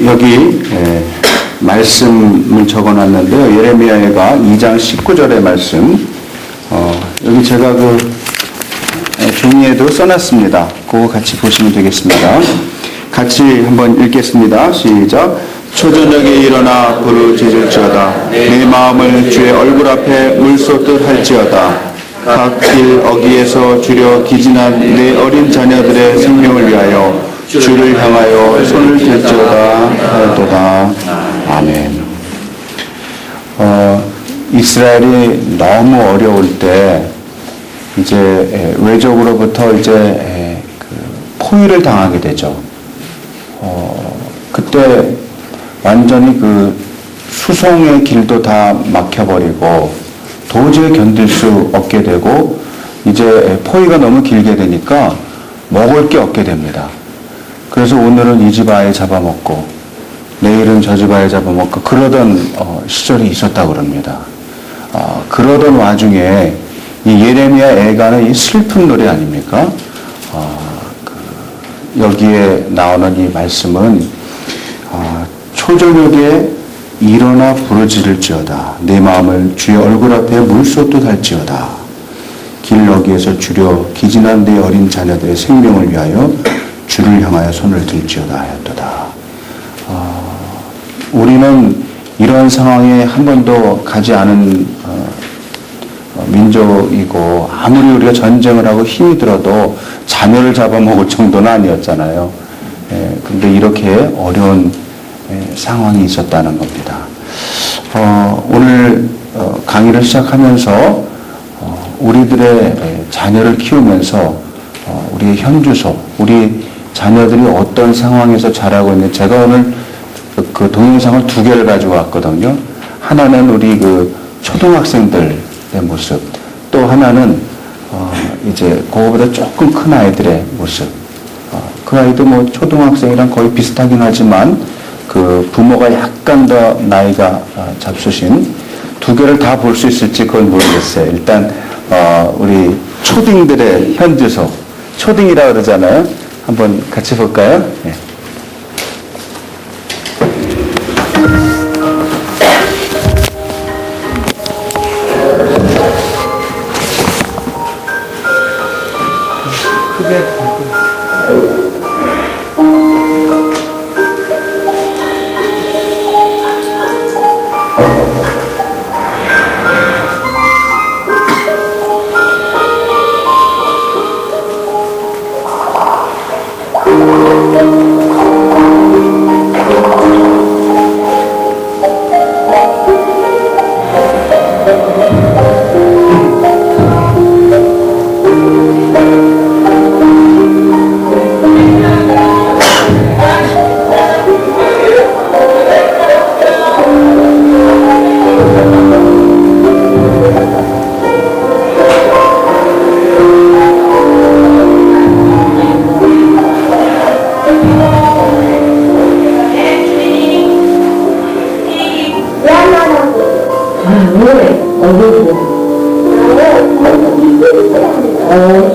여기 말씀을 적어놨는데요. 예레미야가 2장 19절의 말씀. 여기 제가 종이에도 써놨습니다. 그거 같이 보시면 되겠습니다. 같이 한번 읽겠습니다. 시작. 초저녁에 일어나 부르짖을지어다. 내 마음을 주의 얼굴 앞에 물쏟듯 할지어다. 각 길 어귀에서 주려 기진한 내 어린 자녀들의 생명을 위하여 주를 향하여 손을 들지어다 하였도다. 아멘. 이스라엘이 너무 어려울 때 이제 외적으로부터 이제 포위를 당하게 되죠. 그때 완전히 수송의 길도 다 막혀버리고 도저히 견딜 수 없게 되고 이제 포위가 너무 길게 되니까 먹을 게 없게 됩니다. 그래서 오늘은 이 집 아이 잡아먹고 내일은 저 집 아이 잡아먹고 그러던 시절이 있었다고 그럽니다. 그러던 와중에 이 예레미야 애가는 이 슬픈 노래 아닙니까? 여기에 나오는 이 말씀은 초저녁에 일어나 부르짖을지어다. 내 마음을 주의 얼굴 앞에 물쏟듯 할지어다. 길 어귀에서 주려 기진한 내 어린 자녀들의 생명을 위하여 주를 향하여 손을 들지어다 하였도다. 우리는 이런 상황에 한 번도 가지 않은 민족이고 아무리 우리가 전쟁을 하고 힘이 들어도 자녀를 잡아먹을 정도는 아니었잖아요. 그런데 이렇게 어려운 상황이 있었다는 겁니다. 오늘 강의를 시작하면서 우리들의 자녀를 키우면서 우리의 현주소, 우리 자녀들이 어떤 상황에서 자라고 있는지 제가 오늘 그 동영상을 2개를 가지고 왔거든요. 하나는 우리 초등학생들의 모습, 또 하나는 이제 그거보다 조금 큰 아이들의 모습. 그 아이도 뭐 초등학생이랑 거의 비슷하긴 하지만 부모가 약간 더 나이가 잡수신 2개를 다 볼 수 있을지 그건 모르겠어요. 일단 우리 초딩들의 현주소, 초딩이라고 그러잖아요. 한번 같이 볼까요? 네.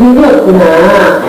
이거였구나.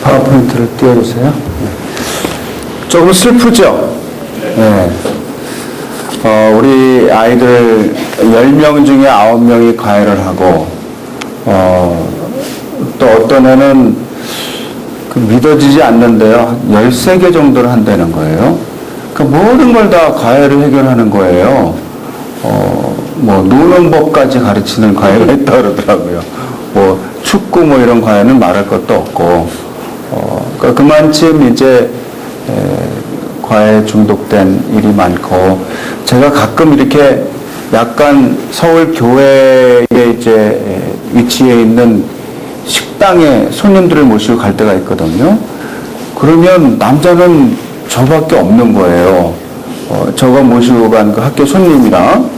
파워포인트를 띄워주세요. 조금 슬프죠? 네. 우리 아이들 10명 중에 9명이 과외를 하고, 또 어떤 애는 믿어지지 않는데요. 13개 정도를 한다는 거예요. 그러니까 모든 걸 다 과외를 해결하는 거예요. 뭐, 노는 법까지 가르치는 과외가 있다 그러더라고요. 뭐, 축구 뭐 이런 과외는 말할 것도 없고, 그러니까 그만큼 이제, 과외에 중독된 일이 많고, 제가 가끔 이렇게 약간 서울 교회에 이제 위치해 있는 식당에 손님들을 모시고 갈 때가 있거든요. 그러면 남자는 저밖에 없는 거예요. 저가 모시고 간 그 학교 손님이랑,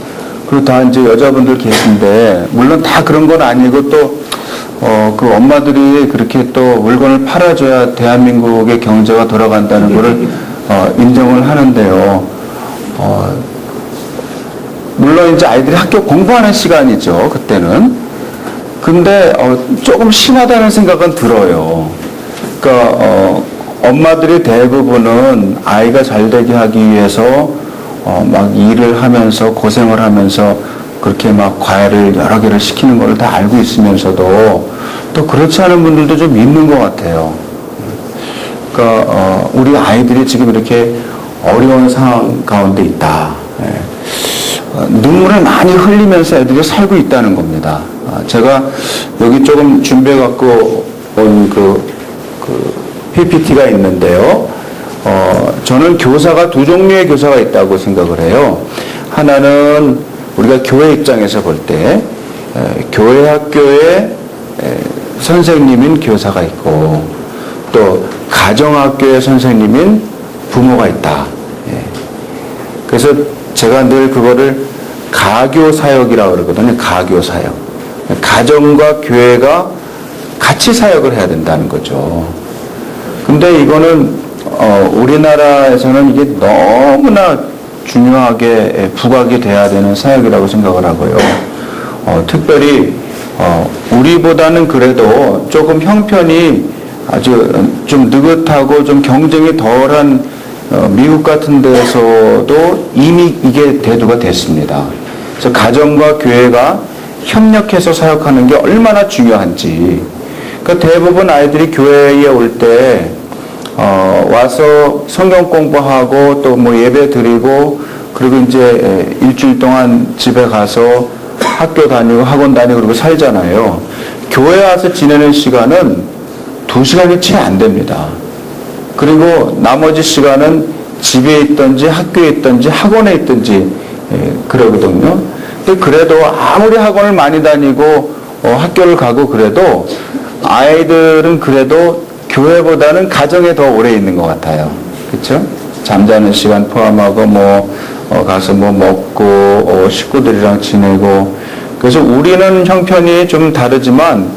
그리고 다 이제 여자분들 계신데, 물론 다 그런 건 아니고 또, 그 엄마들이 그렇게 또 물건을 팔아줘야 대한민국의 경제가 돌아간다는 거를 인정을 하는데요. 물론 이제 아이들이 학교 공부하는 시간이죠, 그때는. 근데 조금 심하다는 생각은 들어요. 그러니까 엄마들이 대부분은 아이가 잘 되게 하기 위해서 막 일을 하면서 고생을 하면서 그렇게 막 과외를 여러 개를 시키는 걸 다 알고 있으면서도 또 그렇지 않은 분들도 좀 있는 것 같아요. 그러니까 우리 아이들이 지금 이렇게 어려운 상황 가운데 있다. 눈물을 많이 흘리면서 애들이 살고 있다는 겁니다. 제가 여기 조금 준비해 갖고 온 그 PPT가 있는데요. 저는 교사가 두 종류의 교사가 있다고 생각을 해요. 하나는 우리가 교회 입장에서 볼 때 교회 학교에 선생님인 교사가 있고, 또 가정학교의 선생님인 부모가 있다. 그래서 제가 늘 그거를 가교사역이라고 그러거든요. 가교사역. 가정과 교회가 같이 사역을 해야 된다는 거죠. 근데 이거는 우리나라에서는 이게 너무나 중요하게 부각이 돼야 되는 사역이라고 생각을 하고요. 특별히 우리보다는 그래도 조금 형편이 아주 좀 느긋하고 좀 경쟁이 덜한 미국 같은 데서도 이미 이게 대두가 됐습니다. 그래서 가정과 교회가 협력해서 사역하는 게 얼마나 중요한지. 그러니까 대부분 아이들이 교회에 올 때 와서 성경 공부하고 또 뭐 예배 드리고, 그리고 이제 일주일 동안 집에 가서 학교 다니고 학원 다니고 그러고 살잖아요. 교회 와서 지내는 시간은 2시간이 채 안 됩니다. 그리고 나머지 시간은 집에 있든지 학교에 있든지 학원에 있든지 그러거든요. 근데 그래도 아무리 학원을 많이 다니고 학교를 가고 그래도 아이들은 그래도 교회보다는 가정에 더 오래 있는 것 같아요. 그렇죠? 잠자는 시간 포함하고 가서 먹고 식구들이랑 지내고. 그래서 우리는 형편이 좀 다르지만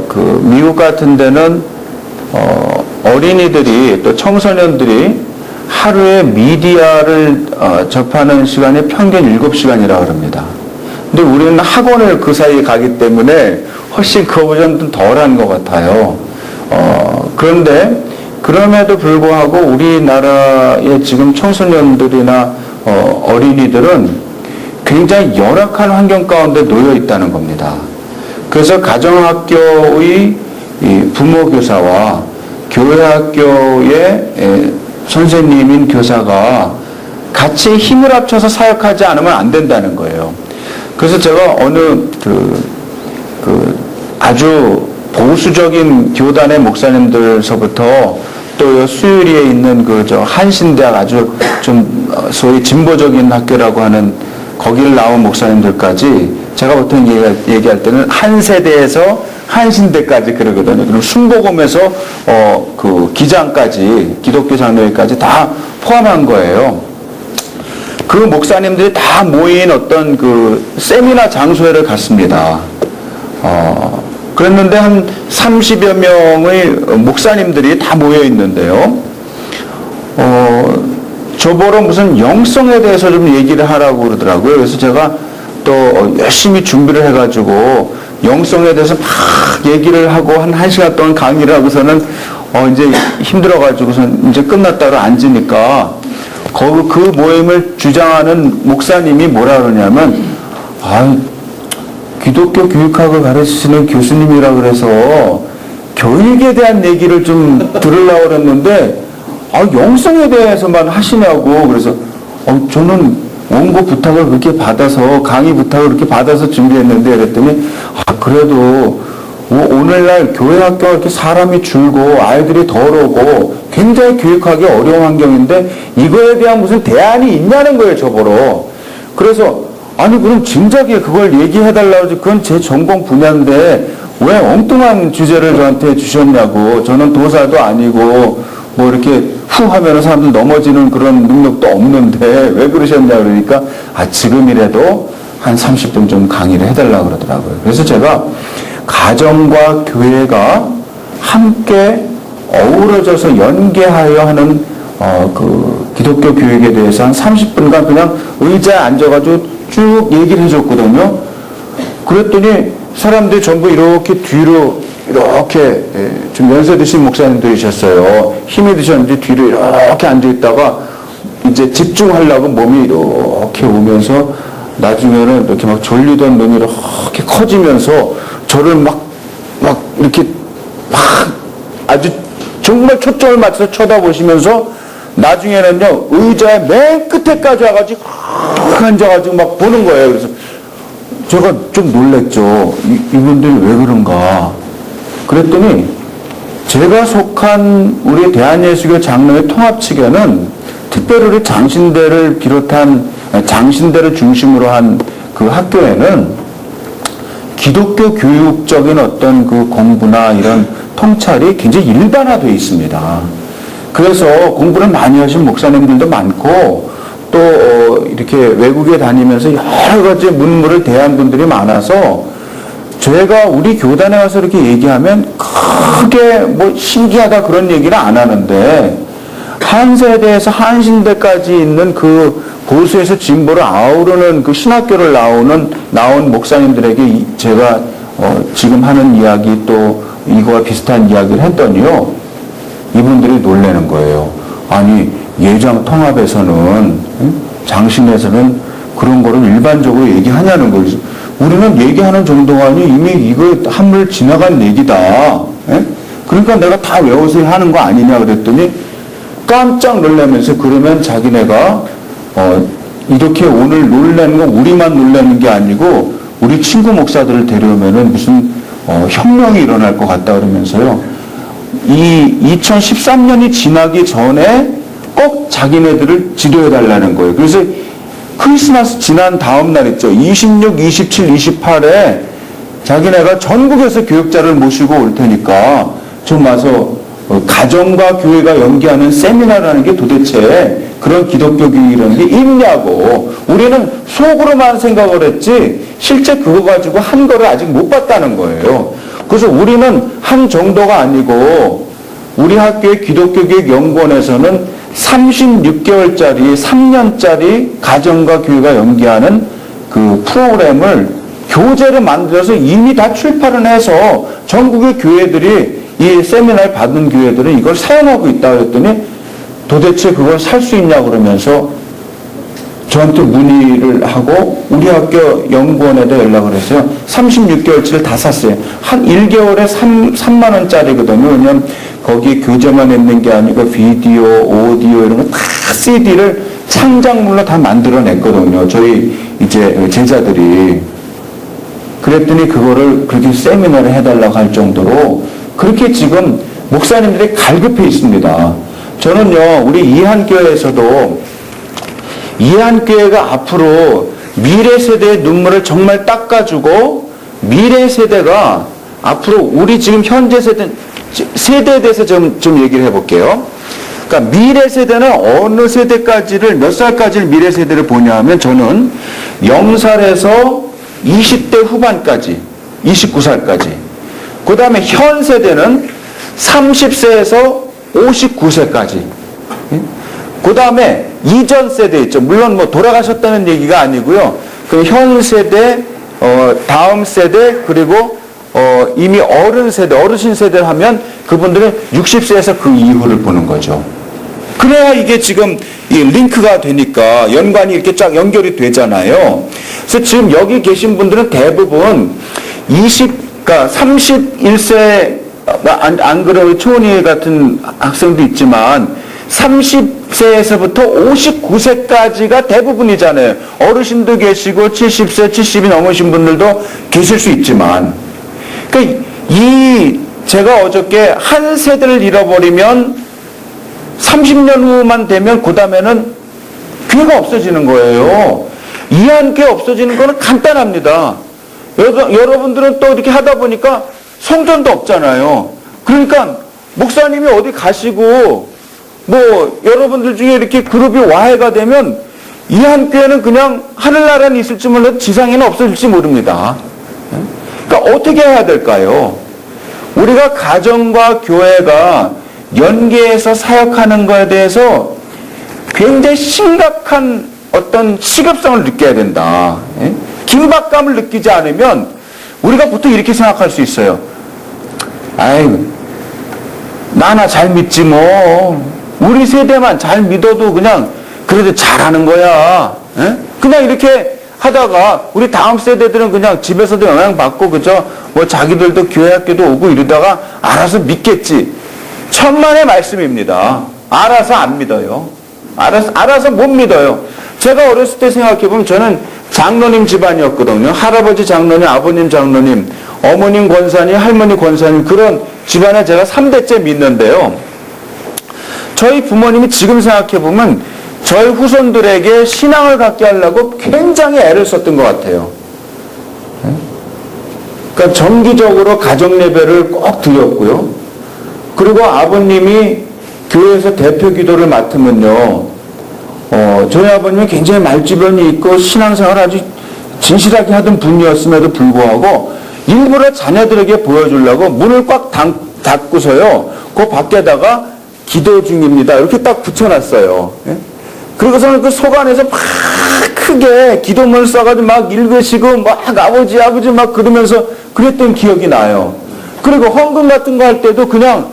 그 미국 같은 데는 어린이들이 또 청소년들이 하루에 미디어를 접하는 시간이 평균 7시간이라고 합니다. 근데 우리는 학원을 그 사이에 가기 때문에 훨씬 그거보다 좀 덜한 것 같아요. 그런데 그럼에도 불구하고 우리나라의 지금 청소년들이나 어린이들은 굉장히 열악한 환경 가운데 놓여 있다는 겁니다. 그래서 가정학교의 부모교사와 교회학교의 선생님인 교사가 같이 힘을 합쳐서 사역하지 않으면 안 된다는 거예요. 그래서 제가 어느 아주 보수적인 교단의 목사님들서부터 또 수유리에 있는 한신대학 아주 좀 소위 진보적인 학교라고 하는 거기를 나온 목사님들까지 제가 보통 얘기할 때는 한 세대에서 한신대까지 그러거든요. 그리고 순복음에서 그 기장까지 기독교 장로회까지 다 포함한 거예요. 그 목사님들이 다 모인 어떤 그 세미나 장소회를 갔습니다. 그랬는데 한 30여 명의 목사님들이 다 모여 있는데요. 저보러 무슨 영성에 대해서 좀 얘기를 하라고 그러더라고요. 그래서 제가 또 열심히 준비를 해가지고 영성에 대해서 막 얘기를 하고 한 1시간 동안 강의를 하고서는 이제 힘들어가지고선 이제 끝났다고 앉으니까 그 모임을 주장하는 목사님이 뭐라 그러냐면 기독교 교육학을 가르치시는 교수님이라 그래서 교육에 대한 얘기를 좀 들으려고 그랬는데 영성에 대해서만 하시냐고. 그래서 저는 원고 부탁을 그렇게 받아서 강의 부탁을 그렇게 받아서 준비했는데 그랬더니 그래도 오늘날 교회 학교가 이렇게 사람이 줄고 아이들이 덜 오고 굉장히 교육하기 어려운 환경인데 이거에 대한 무슨 대안이 있냐는 거예요, 저보러. 그래서 그럼 진작에 그걸 얘기해달라고 하지. 그건 제 전공 분야인데 왜 엉뚱한 주제를 저한테 주셨냐고. 저는 도사도 아니고 뭐 이렇게 후 하면 사람들 넘어지는 그런 능력도 없는데 왜 그러셨냐 그러니까 지금이라도 한 30분 좀 강의를 해달라고 그러더라고요. 그래서 제가 가정과 교회가 함께 어우러져서 연계하여 하는 그 기독교 교육에 대해서 한 30분간 그냥 의자에 앉아가지고 쭉 얘기를 해줬거든요. 그랬더니 사람들이 전부 이렇게 뒤로 이렇게 좀 연세 드신 목사님들이셨어요. 힘이 드셨는데 뒤로 이렇게 앉아있다가 이제 집중하려고 몸이 이렇게 오면서 나중에는 이렇게 막 졸리던 눈이 이렇게 커지면서 저를 막 이렇게 막 아주 정말 초점을 맞춰서 쳐다보시면서 나중에는요 의자의 맨 끝에까지 와가지고 앉아가지고 막 보는 거예요. 그래서 제가 좀 놀랬죠. 이분들이 왜 그런가. 그랬더니 제가 속한 우리 대한예수교 장로회 통합측에는 특별히 우리 장신대를 비롯한 장신대를 중심으로 한 그 학교에는 기독교 교육적인 어떤 그 공부나 이런 통찰이 굉장히 일반화되어 있습니다. 그래서 공부를 많이 하신 목사님들도 많고 또 이렇게 외국에 다니면서 여러 가지 문물을 대한 분들이 많아서 제가 우리 교단에 와서 이렇게 얘기하면 크게 뭐 신기하다 그런 얘기는 안 하는데 한 세대에서 한신대까지 있는 그 보수에서 진보를 아우르는 그 신학교를 나온 목사님들에게 제가 지금 하는 이야기 또 이거와 비슷한 이야기를 했더니요. 이분들이 놀라는 거예요. 예장 통합에서는 장신에서는 그런 거를 일반적으로 얘기하냐는 거예요. 우리는 얘기하는 정도가 아니 이미 이거 한물 지나간 얘기다. 그러니까 내가 다 외워서 하는 거 아니냐 그랬더니 깜짝 놀라면서 그러면 자기네가 이렇게 오늘 놀라는 건 우리만 놀라는 게 아니고 우리 친구 목사들을 데려오면은 무슨 혁명이 일어날 것 같다 그러면서요. 이 2013년이 지나기 전에 꼭 자기네들을 지도해달라는 거예요. 그래서 크리스마스 지난 다음 날 있죠. 26, 27, 28에 자기네가 전국에서 교육자를 모시고 올 테니까 좀 와서 가정과 교회가 연계하는 세미나라는 게 도대체 그런 기독교 교육이라는 게 있냐고. 우리는 속으로만 생각을 했지 실제 그거 가지고 한 거를 아직 못 봤다는 거예요. 그래서 우리는 한 정도가 아니고 우리 학교의 기독교교육연구원에서는 36개월짜리 3년짜리 가정과 교회가 연계하는 그 프로그램을 교재를 만들어서 이미 다 출판을 해서 전국의 교회들이 이 세미나를 받은 교회들은 이걸 사용하고 있다고 했더니 도대체 그걸 살 수 있냐 그러면서 저한테 문의를 하고 우리 학교 연구원에다 연락을 했어요. 36개월치를 다 샀어요. 한 1개월에 3만 원짜리거든요. 왜냐면 거기에 교재만 있는 게 아니고 비디오, 오디오 이런 거 다 CD를 창작물로 다 만들어냈거든요. 저희 이제 제자들이. 그랬더니 그거를 그렇게 세미나를 해달라고 할 정도로 그렇게 지금 목사님들이 갈급해 있습니다. 저는요, 우리 이한교회에서도 이한교회가 앞으로 미래 세대의 눈물을 정말 닦아주고 미래 세대가 앞으로 우리 지금 현재 세대에 대해서 좀 얘기를 해볼게요. 그러니까 미래 세대는 어느 세대까지를 몇 살까지를 미래 세대를 보냐 하면 저는 0살에서 20대 후반까지 29살까지 그 다음에 현 세대는 30세에서 59세까지 그 다음에 이전 세대 있죠. 물론 뭐 돌아가셨다는 얘기가 아니고요. 그 현 세대 다음 세대 그리고 이미 어르신 세대를 하면 그분들은 60세에서 그 이후를 보는 거죠. 그래야 이게 지금 이 링크가 되니까 연관이 이렇게 쫙 연결이 되잖아요. 그래서 지금 여기 계신 분들은 대부분 그러니까 31세, 안 그래도 초은이 같은 학생도 있지만 30세에서부터 59세까지가 대부분이잖아요. 어르신도 계시고 70세, 70이 넘으신 분들도 계실 수 있지만, 그러니까 제가 어저께 한 세대를 잃어버리면 30년 후만 되면 그 다음에는 교회가 없어지는 거예요. 이한교회 없어지는 거는 간단합니다. 여러분들은 또 이렇게 하다 보니까 성전도 없잖아요. 그러니까 목사님이 어디 가시고 여러분들 중에 이렇게 그룹이 와해가 되면 이한교회는 그냥 하늘나라는 있을지 몰라도 지상에는 없어질지 모릅니다. 그러니까 어떻게 해야 될까요? 우리가 가정과 교회가 연계해서 사역하는 것에 대해서 굉장히 심각한 어떤 시급성을 느껴야 된다. 긴박감을 느끼지 않으면 우리가 보통 이렇게 생각할 수 있어요. 아이고, 나나 잘 믿지 뭐. 우리 세대만 잘 믿어도 그냥 그래도 잘하는 거야. 그냥 이렇게 하다가 우리 다음 세대들은 그냥 집에서도 영향받고 그죠? 자기들도 교회 학교도 오고 이러다가 알아서 믿겠지. 천만의 말씀입니다. 알아서 안 믿어요. 알아서 못 믿어요. 제가 어렸을 때 생각해보면 저는 장로님 집안이었거든요. 할아버지 장로님, 아버님 장로님, 어머님 권사님, 할머니 권사님, 그런 집안에 제가 3대째 믿는데요. 저희 부모님이 지금 생각해보면 저희 후손들에게 신앙을 갖게 하려고 굉장히 애를 썼던 것 같아요. 그러니까 정기적으로 가정 예배를 꼭 드렸고요. 그리고 아버님이 교회에서 대표 기도를 맡으면요. 저희 아버님은 굉장히 말주변이 있고 신앙생활을 아주 진실하게 하던 분이었음에도 불구하고 일부러 자녀들에게 보여주려고 문을 꽉 닫고서요. 그 밖에다가 기도 중입니다. 이렇게 딱 붙여놨어요. 그리고서는 그 속 안에서 막 크게 기도문을 써가지고 막 읽으시고 막 아버지 막 그러면서 그랬던 기억이 나요. 그리고 헌금 같은 거 할 때도 그냥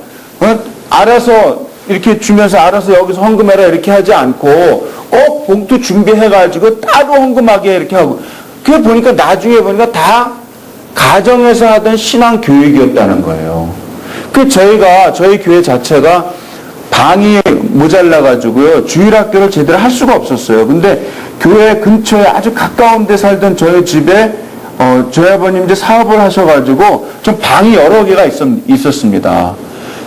알아서 이렇게 주면서 알아서 여기서 헌금해라 이렇게 하지 않고 꼭 봉투 준비해가지고 따로 헌금하게 이렇게 하고, 그게 보니까 나중에 보니까 다 가정에서 하던 신앙 교육이었다는 거예요. 저희 교회 자체가 방이 모자라가지고요, 주일학교를 제대로 할 수가 없었어요. 근데 교회 근처에 아주 가까운 데 살던 저희 집에 저희 아버님 이제 사업을 하셔가지고 좀 방이 여러 개가 있었습니다.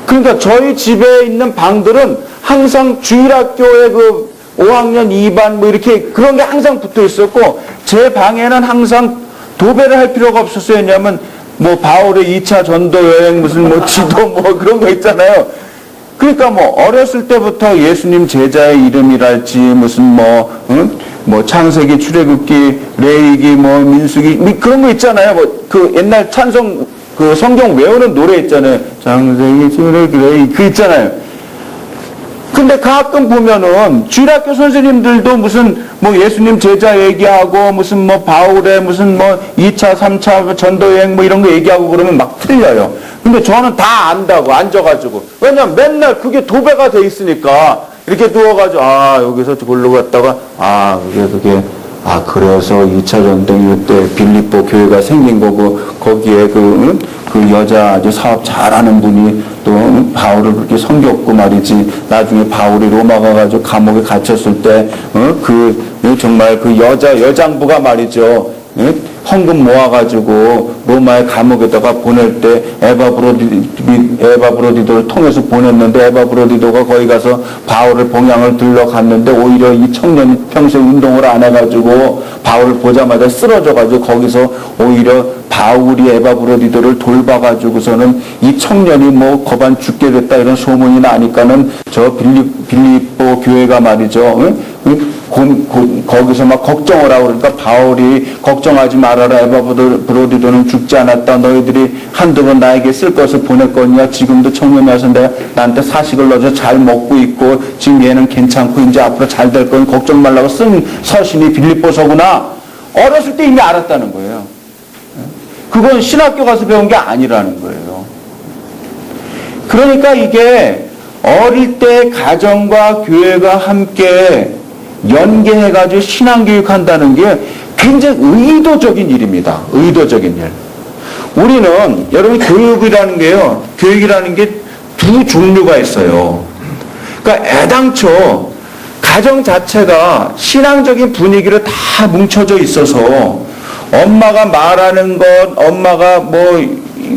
그러니까 저희 집에 있는 방들은 항상 주일학교에 5학년 2반 이렇게 그런 게 항상 붙어 있었고, 제 방에는 항상 도배를 할 필요가 없었어요. 왜냐하면 바울의 2차 전도 여행 무슨 지도 그런 거 있잖아요. 그러니까 어렸을 때부터 예수님 제자의 이름이랄지 무슨 창세기, 출애굽기, 레위기, 민수기 그런 거 있잖아요. 그 옛날 찬송 성경 외우는 노래 있잖아요. 창세기, 출애굽기, 레위기 그 있잖아요. 근데 가끔 보면은 주일학교 선생님들도 무슨 예수님 제자 얘기하고 무슨 바울의 무슨 2차, 3차 전도 여행 이런 거 얘기하고 그러면 막 틀려요. 근데 저는 다 안다고 앉아가지고. 왜냐면 맨날 그게 도배가 돼 있으니까 이렇게 누워가지고 여기서 골로 갔다가 그래서 2차 전쟁 때 빌립보 교회가 생긴 거고 거기에 그 여자 아주 사업 잘하는 분이 또 바울을 그렇게 섬겼고 말이지. 나중에 바울이 로마 가가지고 감옥에 갇혔을 때 정말 그 여장부가 말이죠. 헌금 모아가지고 로마의 감옥에다가 보낼 때 에바브로디도를 통해서 보냈는데, 에바브로디도가 거기 가서 바울을 봉양을 들러갔는데 오히려 이 청년이 평생 운동을 안 해가지고 바울을 보자마자 쓰러져가지고 거기서 오히려 바울이 에바브로디도를 돌봐가지고서는 이 청년이 거반 죽게 됐다 이런 소문이 나니까는 저 빌립보 교회가 말이죠. 거기서 막 걱정을 하고, 그러니까 바울이 걱정하지 말아라, 에바브로디도는 죽지 않았다, 너희들이 한두 번 나에게 쓸 것을 보낼 거냐, 지금도 청년이 와서 나한테 사식을 넣어서 잘 먹고 있고 지금 얘는 괜찮고 이제 앞으로 잘 될 건 걱정 말라고 쓴 서신이 빌립보서구나. 어렸을 때 이미 알았다는 거예요. 그건 신학교 가서 배운 게 아니라는 거예요. 그러니까 이게 어릴 때 가정과 교회가 함께 연계해가지고 신앙교육한다는 게 굉장히 의도적인 일입니다. 의도적인 일. 우리는 여러분 교육이라는 게요. 교육이라는 게 두 종류가 있어요. 그러니까 애당초 가정 자체가 신앙적인 분위기로 다 뭉쳐져 있어서 엄마가 말하는 것, 엄마가 뭐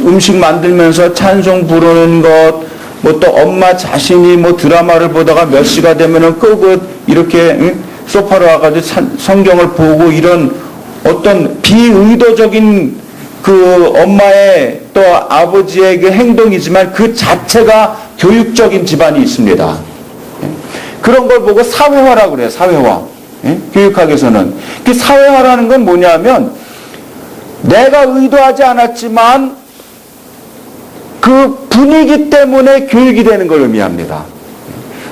음식 만들면서 찬송 부르는 것, 뭐 또 엄마 자신이 뭐 드라마를 보다가 몇 시가 되면은 끄고 이렇게 소파로 와가지고 성경을 보고 이런 어떤 비의도적인 그 엄마의 또 아버지의 그 행동이지만 그 자체가 교육적인 집안이 있습니다. 그런 걸 보고 사회화라고 그래요. 사회화. 교육학에서는. 그 사회화라는 건 뭐냐면 내가 의도하지 않았지만 그 분위기 때문에 교육이 되는 걸 의미합니다.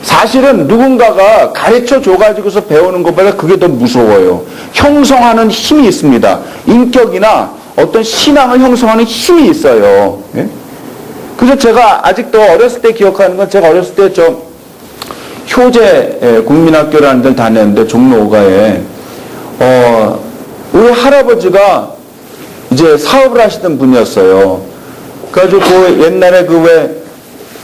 사실은 누군가가 가르쳐 줘가지고서 배우는 것보다 그게 더 무서워요. 형성하는 힘이 있습니다. 인격이나 어떤 신앙을 형성하는 힘이 있어요. 그래서 제가 아직도 어렸을 때 기억하는 건 제가 어렸을 때 효재 국민학교라는 데를 다녔는데 종로 5가에 우리 할아버지가 이제 사업을 하시던 분이었어요. 그래가지고 그 옛날에 그 왜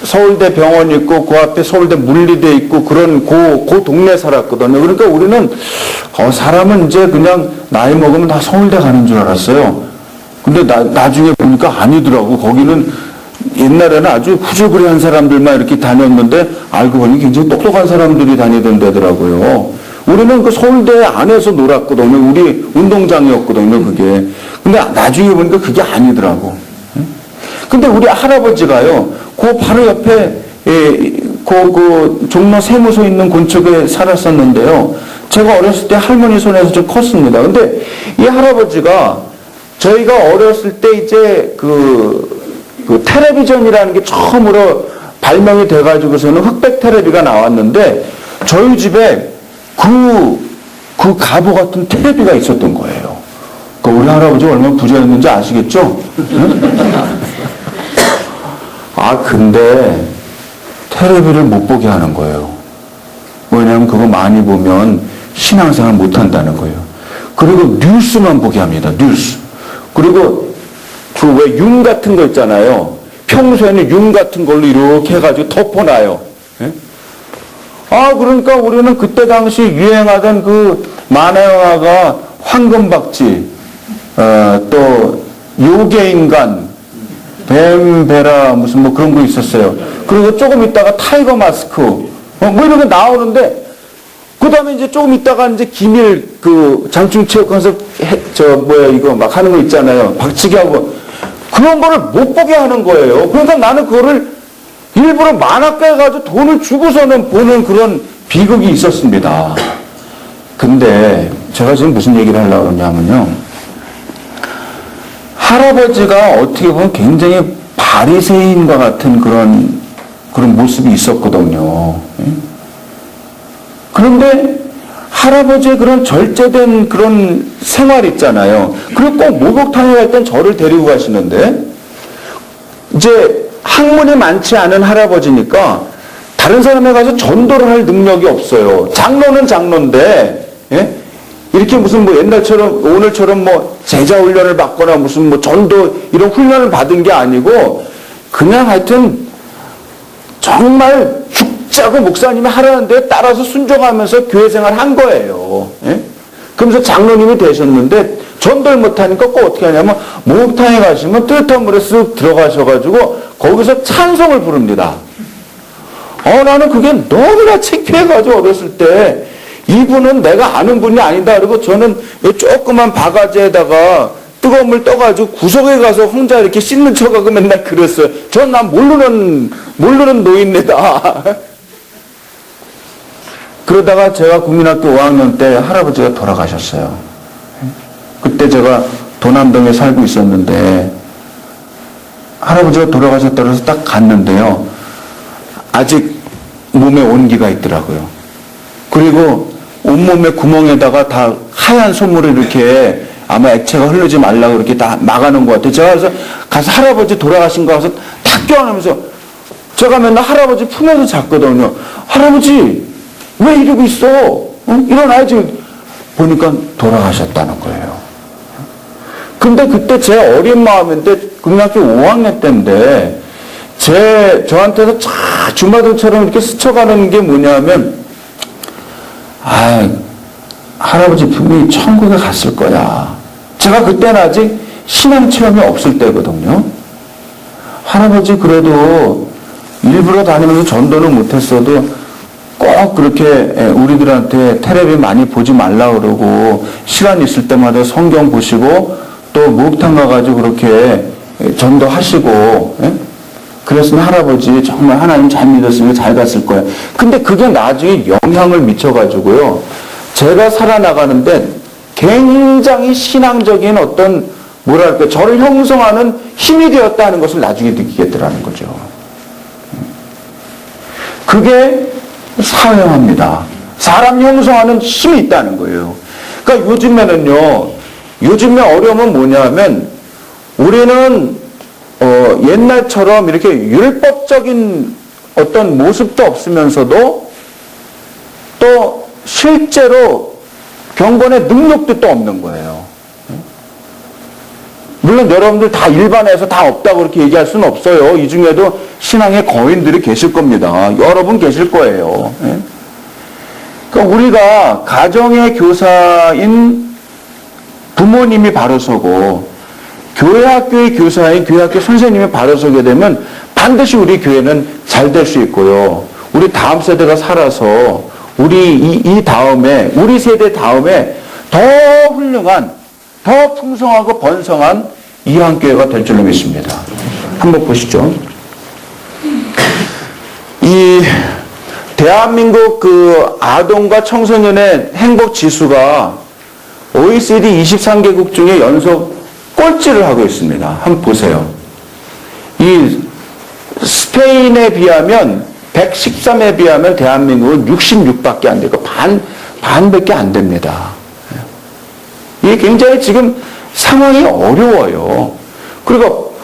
서울대 병원 있고 그 앞에 서울대 물리대 있고 그런 그 동네 살았거든요. 그러니까 우리는 사람은 이제 그냥 나이 먹으면 다 서울대 가는 줄 알았어요. 근데 나중에 보니까 아니더라고. 거기는 옛날에는 아주 후줄그레한 사람들만 이렇게 다녔는데 알고 보니 굉장히 똑똑한 사람들이 다니던 데더라고요. 우리는 그 서울대 안에서 놀았거든요. 우리 운동장이었거든요, 그게. 근데 나중에 보니까 그게 아니더라고. 근데 우리 할아버지가요, 그 바로 옆에, 그 종로 세무소 있는 근처에 살았었는데요. 제가 어렸을 때 할머니 손에서 좀 컸습니다. 근데 이 할아버지가 저희가 어렸을 때 이제 그 텔레비전이라는 게 처음으로 발명이 돼가지고서는 흑백 텔레비가 나왔는데 저희 집에 그 가보 같은 텔레비가 있었던 거예요. 그 우리 할아버지 얼마나 부자였는지 아시겠죠? 근데 텔레비를 못 보게 하는 거예요. 왜냐하면 그거 많이 보면 신앙생활 못 한다는 거예요. 그리고 뉴스만 보게 합니다. 뉴스. 그리고 그 왜 윤 같은 거 있잖아요. 평소에는 윤 같은 걸로 이렇게 해가지고 덮어놔요. 예? 그러니까 우리는 그때 당시 유행하던 그 만화영화가 황금박쥐, 또 요괴인간, 뱀베라 무슨 뭐 그런 거 있었어요. 그리고 조금 있다가 타이거 마스크, 뭐 이런 거 나오는데 그 다음에 이제 조금 있다가 이제 기밀 장충체육관에서 이거 막 하는 거 있잖아요. 박치기 하고. 그런 거를 못 보게 하는 거예요. 그러니까 나는 그거를 일부러 만화가에 가서 돈을 주고서는 보는 그런 비극이 있었습니다. 근데 제가 지금 무슨 얘기를 하려고 하냐면요. 할아버지가 어떻게 보면 굉장히 바리새인과 같은 그런 모습이 있었거든요. 그런데 할아버지의 그런 절제된 그런 생활 있잖아요. 그리고 꼭 목욕탕에 갈 땐 저를 데리고 가시는데 이제 학문이 많지 않은 할아버지니까 다른 사람에 가서 전도를 할 능력이 없어요. 장로는 장로인데 이렇게 무슨 뭐 옛날처럼 오늘처럼 뭐 제자 훈련을 받거나 무슨 뭐 전도 이런 훈련을 받은 게 아니고 그냥 하여튼 정말 죽자고 목사님이 하라는 데 따라서 순종하면서 교회 생활 한 거예요. 그러면서 장로님이 되셨는데 전도를 못하니까 꼭 어떻게 하냐면 목욕탕에 가시면 뜨뜻한 물에 쓱 들어가셔가지고 거기서 찬송을 부릅니다. 나는 그게 너무나 창피해가지고 어렸을 때 이분은 내가 아는 분이 아니다. 그리고 저는 조그만 바가지에다가 뜨거운 물 떠가지고 구석에 가서 혼자 이렇게 씻는 척하고 맨날 그랬어요. 전 난 모르는 노인네다. 그러다가 제가 국민학교 5학년 때 할아버지가 돌아가셨어요. 그때 제가 도남동에 살고 있었는데 할아버지가 돌아가셨다고 해서 딱 갔는데요. 아직 몸에 온기가 있더라고요. 그리고 온몸에 구멍에다가 다 하얀 솜으로 이렇게 아마 액체가 흐르지 말라고 이렇게 다 막아놓은 것 같아요. 제가 가서 할아버지 돌아가신 거 가서 탁 껴안으면서 제가 맨날 할아버지 품에서 잤거든요. 할아버지 왜 이러고 있어? 일어나야지. 보니까 돌아가셨다는 거예요. 근데 그때 제 어린 마음인데 국민학교 5학년 때인데 저한테서 주마등처럼 이렇게 스쳐가는 게 뭐냐면 할아버지 분명히 천국에 갔을 거야. 제가 그때는 아직 신앙 체험이 없을 때거든요. 할아버지 그래도 일부러 다니면서 전도는 못했어도 꼭 그렇게 우리들한테 텔레비 많이 보지 말라 그러고 시간 있을 때마다 성경 보시고 또 목욕탕 가가지고 그렇게 전도하시고 그랬으면 할아버지 정말 하나님 잘 믿었으면 잘 갔을 거야. 근데 그게 나중에 영향을 미쳐가지고요. 제가 살아나가는데 굉장히 신앙적인 어떤 뭐랄까 저를 형성하는 힘이 되었다는 것을 나중에 느끼게 되라는 거죠. 그게 사회화입니다. 사람 형성하는 힘이 있다는 거예요. 그러니까 요즘에 어려움은 뭐냐면 우리는 옛날처럼 이렇게 율법적인 어떤 모습도 없으면서도 또 실제로 경건의 능력도 또 없는 거예요. 물론 여러분들 다 일반에서 다 없다고 그렇게 얘기할 수는 없어요. 이 중에도 신앙의 거인들이 계실 겁니다. 여러분 계실 거예요. 그러니까 우리가 가정의 교사인 부모님이 바로 서고 교회 학교의 교사인 교회 학교 선생님이 바로 서게 되면 반드시 우리 교회는 잘 될 수 있고요. 우리 다음 세대가 살아서 우리 우리 세대 다음에 더 훌륭한 더 풍성하고 번성한 이한교회가 될 줄로 믿습니다. 한번 보시죠. 이 대한민국 그 아동과 청소년의 행복 지수가 OECD 23개국 중에 연속 꼴찌를 하고 있습니다. 한번 보세요. 이 스페인에 비하면 113에 비하면 대한민국은 66밖에 안 되고 반밖에 안 됩니다. 이게 굉장히 지금 상황이 어려워요. 그리고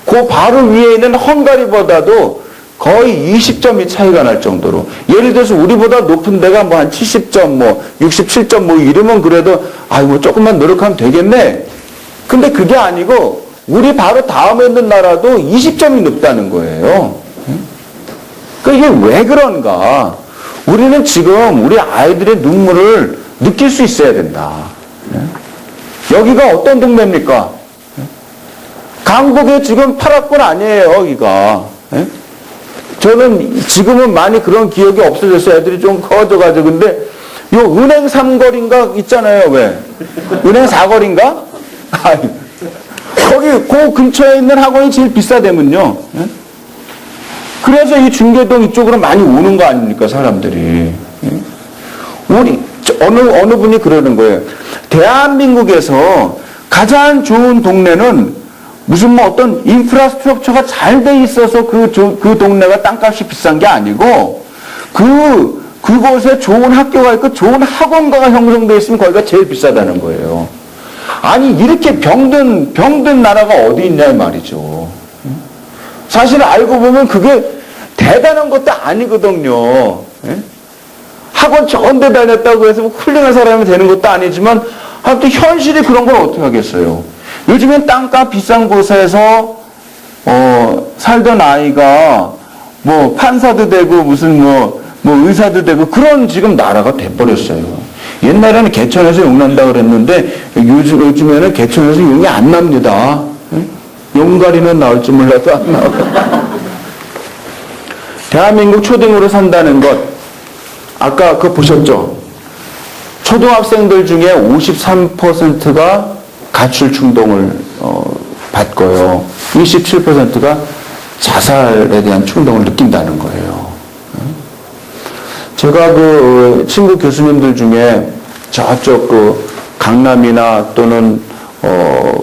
그 바로 위에 있는 헝가리보다도 거의 20점이 차이가 날 정도로 예를 들어서 우리보다 높은 데가 뭐 한 70점, 67점 이러면 그래도 조금만 노력하면 되겠네. 근데 그게 아니고 우리 바로 다음에 있는 나라도 20점이 높다는 거예요. 그러니까 이게 왜 그런가? 우리는 지금 우리 아이들의 눈물을 느낄 수 있어야 된다. 여기가 어떤 동네입니까? 강북에 지금 8학군 아니에요, 여기가. 저는 지금은 많이 그런 기억이 없어졌어요. 애들이 좀 커져가지고. 근데 요 은행 3거리인가 있잖아요, 왜? 은행 4거리인가? 거기 그 근처에 있는 학원이 제일 비싸대면요. 그래서 이 중계동 이쪽으로 많이 오는 거 아닙니까, 사람들이. 우리 어느 분이 그러는 거예요. 대한민국에서 가장 좋은 동네는 무슨 어떤 인프라스트럭처가 잘 돼 있어서 그 동네가 땅값이 비싼 게 아니고 그곳에 좋은 학교가 있고 좋은 학원가가 형성되어 있으면 거기가 제일 비싸다는 거예요. 아니 이렇게 병든 나라가 어디 있냐 이 말이죠. 사실 알고 보면 그게 대단한 것도 아니거든요. 학원 좋은 데 다녔다고 해서 훌륭한 사람이 되는 것도 아니지만 아무튼 현실이 그런 걸 어떻게 하겠어요. 요즘엔 땅값 비싼 곳에서 살던 아이가 뭐 판사도 되고 무슨 뭐 의사도 되고 그런 지금 나라가 돼버렸어요. 옛날에는 개천에서 용 난다 그랬는데 요즘에는 개천에서 용이 안 납니다. 용가리는 나올지 몰라도 안 나와요. 대한민국 초등으로 산다는 것 아까 그거 보셨죠? 초등학생들 중에 53%가 가출 충동을 받고요. 27%가 자살에 대한 충동을 느낀다는 거예요. 제가 그 친구 교수님들 중에 저쪽 그 강남이나 또는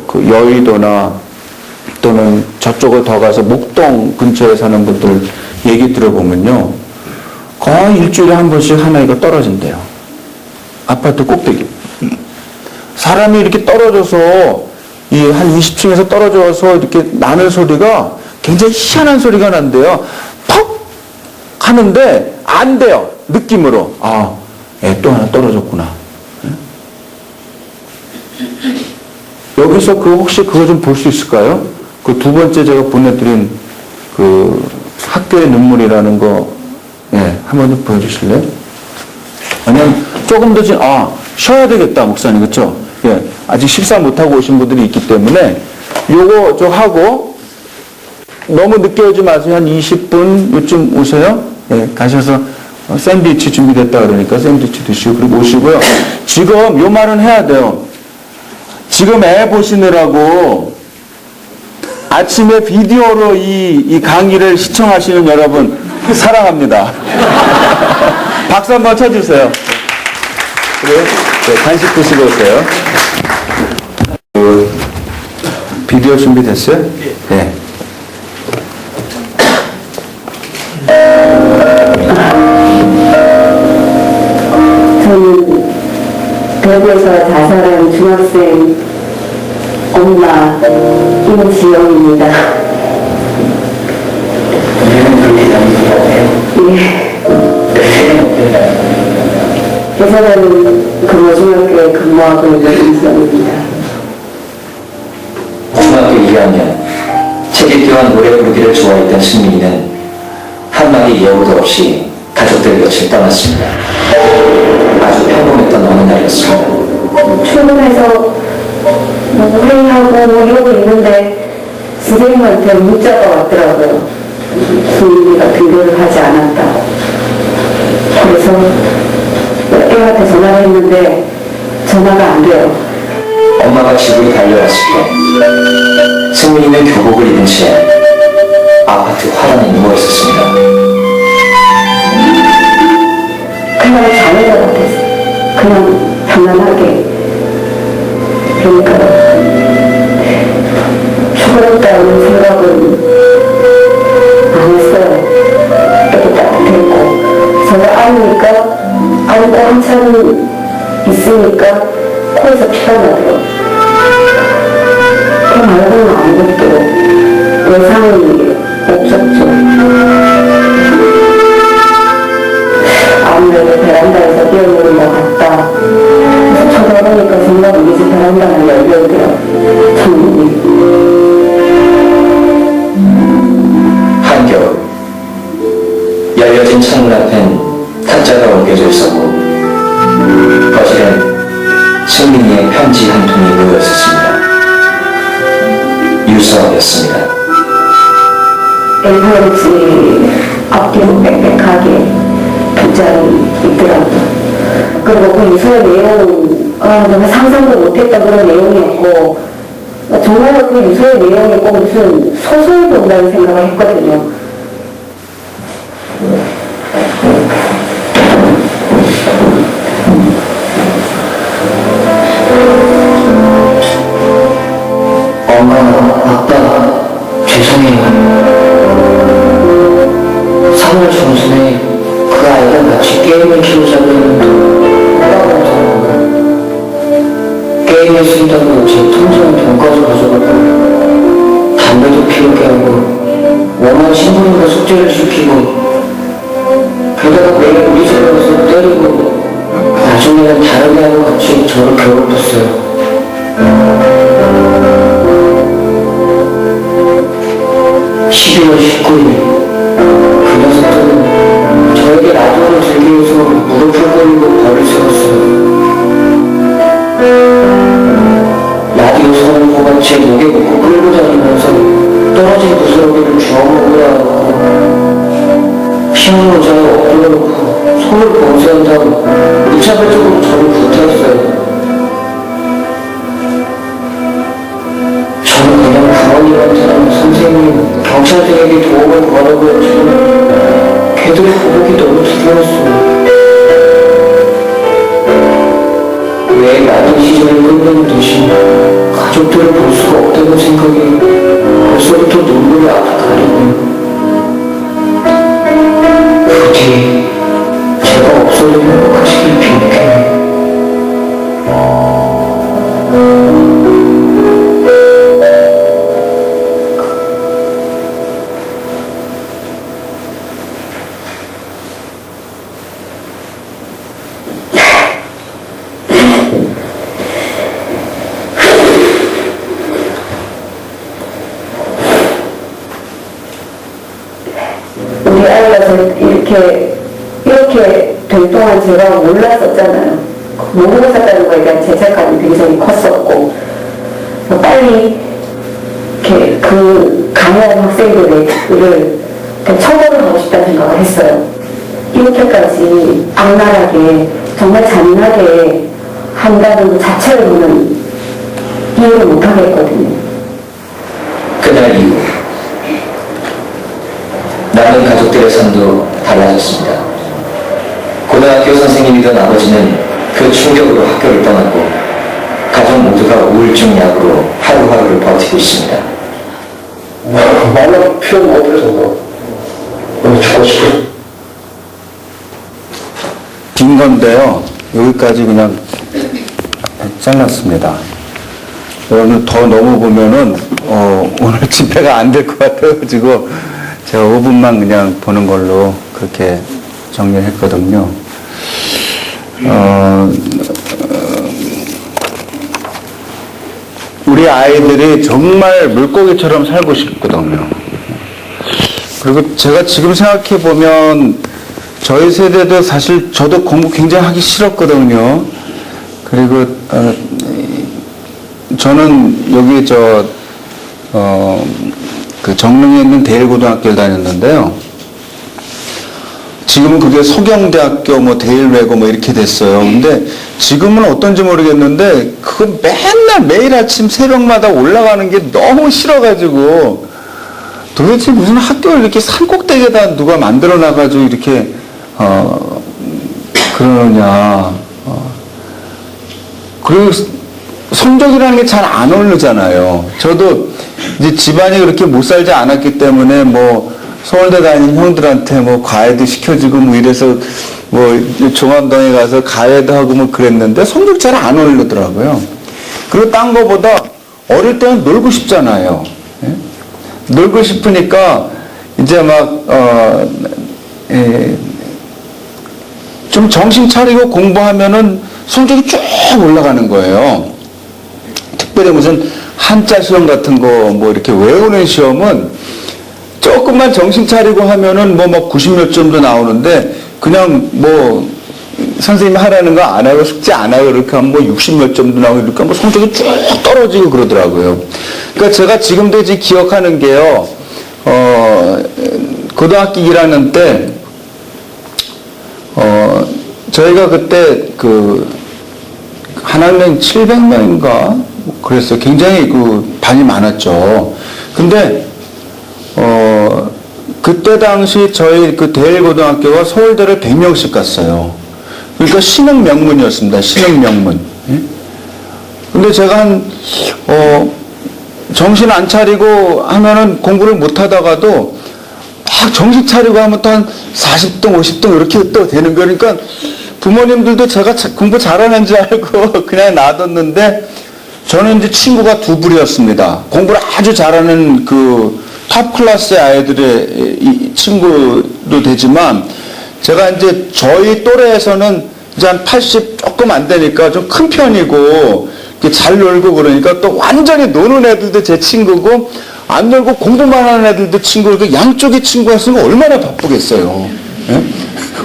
그 여의도나 또는 저쪽을 더 가서 목동 근처에 사는 분들 얘기 들어보면요. 거의 일주일에 한 번씩 한 아이가 떨어진대요. 아파트 꼭대기. 사람이 이렇게 떨어져서 이 한 20층에서 떨어져서 이렇게 나는 소리가 굉장히 희한한 소리가 난대요. 퍽 하는데 안 돼요. 느낌으로. 아, 또 하나 떨어졌구나. 여기서 혹시 그거 좀 볼 수 있을까요? 그 두 번째 제가 보내드린 그 학교의 눈물이라는 거, 한번 좀 보여주실래요? 왜냐면 조금 더 쉬어야 되겠다, 목사님, 그쵸? 아직 식사 못하고 오신 분들이 있기 때문에 요거 좀 하고 너무 늦게 오지 마세요. 한 20분 요쯤 오세요. 가셔서 샌드위치 준비됐다 그러니까 샌드위치 드시고 그리고 오시고요. 지금 요 말은 해야 돼요. 지금 애 보시느라고 아침에 비디오로 이 강의를 시청하시는 여러분 사랑합니다. 박수 한번 쳐주세요. 그래요? 간식 드시고 오세요. 비디오 준비됐어요? 네. 저는 대구에서 자살한 중학생 엄마 김지영입니다. 회사는 금호중학교에 근무하고 있는 김지영입니다. 중학교 2학년 책을 띄운 노래 부르기를 좋아했던 승민이는 한 마디 예고도 없이 가족들 곁을 떠났습니다. 아주 평범했던 어느 날이었습니다. 출근해서 회의하고 이러고 있는데 선생님한테 문자가 왔더라고요. 승민이가 등교를 하지 않았다. 그래서 애한테 전화를 했는데 전화가 안 돼요. 엄마가 집으로 달려왔을 때 승민이는 교복을 입은 채 아파트 화단에 누워있었습니다. 그냥 자는 것 같았어요. 그냥 편안하게. 그러니까 죽었다는 생각은 안 했어요. 이렇게 따뜻했고 제가 안으니까 안고 한참 있으니까 코에서 피가 나더라고요. 그 말고는 아무것도 외상이 없었죠. 아무래도 베란다에서 뛰어내린 것 같다. 그래서 쳐다보니까 정말 우리 집 베란다가 열려있대요. 창문이. 한겨울 열려진 창문 앞엔 탁자가 옮겨져 있었고 거실엔 승민이의 편지 한 통이 놓여 있었습니다. 유서였습니다. A4용지 앞뒤로 빽빽하게 두 장이 있더라고요. 그리고 그 유서의 내용은 내가 상상도 못했던 그런 내용이었고 정말 그 유서의 내용이 꼭 무슨 소설 본다는 생각을 했거든요. 엄마, 아빠, 죄송해요. 3월 중순에 그 아이랑 같이 게임을 키우자고 했는데 게임에 쓴다고 제 통장 돈까지 가져가고 담배도 피우게 하고 원한 신부님과 숙제를 시키고 게다가 매일 우리 집에 가서 때리고 나중에는 다른 애하고 같이 저를 괴롭혔어요. 12월 19일 그 녀석들은 저에게 라디오를 들기 위해서 무릎을 꿇고 벌을 세웠어요. 라디오 선보가 제 목에 묶고 끌고 다니면서 떨어진 부스러기를 주워 먹으라 하고 피아노 의자에 엎드려 놓고 손을 봉쇄한 다음 무차별적으로 저를 구타했어요. 저는 그냥 부모님한테랑 선생님, 경찰들에게 도움을 구하라고 했지만 걔들의 보복이 너무 두려웠어요. 왜 나는 시절을 끝내는 대신 가족들을 볼 수가 없다는 생각이 벌써부터 눈물이 아득하려고요. 부디 제가 없어도 행복하시길 빌게요. 근데 이렇게 될 동안 제가 몰랐었잖아요. 모르고 있었다는 거에 대한 죄책감이 굉장히 컸었고, 빨리 이렇게 그 강한 학생들을 처벌을 하고 싶다는 생각을 했어요. 이렇게까지 악랄하게 정말 잔인하게 한다는 그 자체를 저는 이해를 못하겠거든요. 그날 이후 남은 가족들의 삶도 달라졌습니다. 고등학교 선생님이던 아버지는 그 충격으로 학교를 떠났고 가족 모두가 우울증 약으로 하루하루를 버티고 있습니다. 말로 표현 못해서 너무 죽고 싶어. 긴 건데요. 여기까지 그냥 잘랐습니다. 오늘 더 넘어보면은 오늘 집회가 안 될 것 같아가지고 제가 5분만 그냥 보는 걸로 그렇게 정리를 했거든요. 우리 아이들이 정말 물고기처럼 살고 싶거든요. 그리고 제가 지금 생각해 보면 저희 세대도 사실 저도 공부 굉장히 하기 싫었거든요. 그리고 저는 여기 그 정릉에 있는 대일고등학교를 다녔는데요. 지금은 그게 서경대학교 뭐 대일외고 뭐 이렇게 됐어요. 근데 지금은 어떤지 모르겠는데 그건 맨날 매일 아침 새벽마다 올라가는 게 너무 싫어가지고 도대체 무슨 학교를 이렇게 산꼭대기에다 누가 만들어 놔가지고 이렇게 그러느냐. 그리고 성적이라는 게 잘 안 오르잖아요. 저도 이제 집안이 그렇게 못 살지 않았기 때문에 뭐 서울대 다니는 형들한테 뭐 과외도 시켜주고 뭐 이래서 뭐 종암동에 가서 과외도 하고 뭐 그랬는데 성적 잘 안 오르더라고요. 그리고 딴 거보다 어릴 때는 놀고 싶잖아요. 예? 놀고 싶으니까 이제 막 좀 정신 차리고 공부하면은 성적이 쭉 올라가는 거예요. 특별히 무슨 한자 시험 같은 거 뭐 이렇게 외우는 시험은 조금만 정신 차리고 하면은 뭐 막 90몇 점도 나오는데 그냥 뭐 선생님이 하라는 거 안 하고 숙제 안 하고 이렇게 하면 뭐 60몇 점도 나오고 이렇게 뭐 성적이 쭉 떨어지고 그러더라고요. 그러니까 제가 지금도 이제 기억하는 게요. 고등학교 1학년 때 저희가 그때 한 학년 700명인가 그랬어요. 굉장히 반이 많았죠. 근데 그때 당시 저희 대일고등학교가 서울대를 100명씩 갔어요. 그러니까 신흥 명문이었습니다. 신흥 명문. 예? 근데 제가 정신 안 차리고 하면은 공부를 못 하다가도 막 정신 차리고 하면 또 한 40등, 50등 이렇게 또 되는 거니까 부모님들도 제가 공부 잘하는 줄 알고 그냥 놔뒀는데 저는 이제 친구가 두 부류였습니다. 공부를 아주 잘하는 탑 클래스의 아이들의 친구도 되지만 제가 이제 저희 또래에서는 이제 한 80 조금 안 되니까 좀 큰 편이고 잘 놀고 그러니까 또 완전히 노는 애들도 제 친구고 안 놀고 공부만 하는 애들도 친구고 양쪽의 친구가 있으면 얼마나 바쁘겠어요. 예?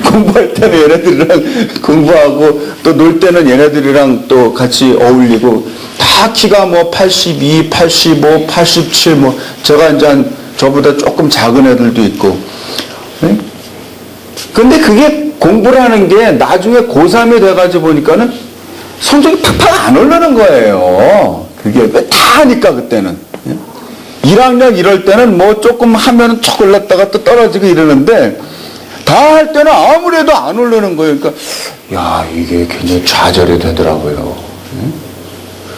공부할 때는 얘네들이랑 공부하고 또 놀 때는 얘네들이랑 또 같이 어울리고 다 키가 뭐 82, 85, 87 뭐 제가 이제 저보다 조금 작은 애들도 있고. 예? 근데 그게 공부라는 게 나중에 고3이 돼가지고 보니까는 성적이 팍팍 안 오르는 거예요. 그게 왜 다 하니까 그때는. 예? 1학년 이럴 때는 뭐 조금 하면은 척 올랐다가 또 떨어지고 이러는데 다 할 때는 아무래도 안 오르는 거예요. 그러니까 야 이게 굉장히 좌절이 되더라고요. 예?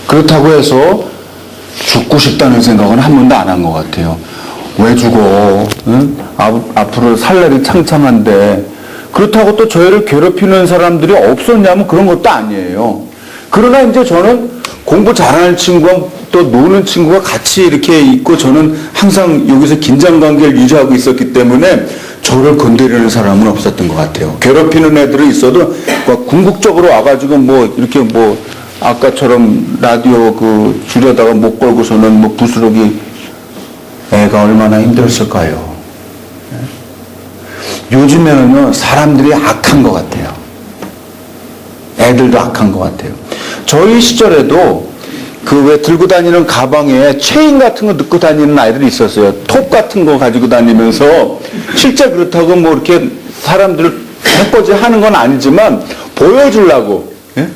그렇다고 해서 죽고 싶다는 생각은 한 번도 안 한 것 같아요. 왜 죽어? 응? 앞으로 살 날이 창창한데 그렇다고 또 저희를 괴롭히는 사람들이 없었냐면 그런 것도 아니에요. 그러나 이제 저는 공부 잘하는 친구와 또 노는 친구가 같이 이렇게 있고 저는 항상 여기서 긴장관계를 유지하고 있었기 때문에 저를 건드리는 사람은 없었던 것 같아요. 괴롭히는 애들은 있어도 궁극적으로 와가지고 뭐 이렇게 뭐 아까처럼 라디오 줄여다가 못 걸고서는 뭐 부스러기 애가 얼마나 힘들었을까요? 요즘에는요, 사람들이 악한 것 같아요. 애들도 악한 것 같아요. 저희 시절에도 그 왜 들고 다니는 가방에 체인 같은 거 넣고 다니는 아이들이 있었어요. 톱 같은 거 가지고 다니면서 실제 그렇다고 뭐 이렇게 사람들 해코지 하는 건 아니지만 보여주려고, 예?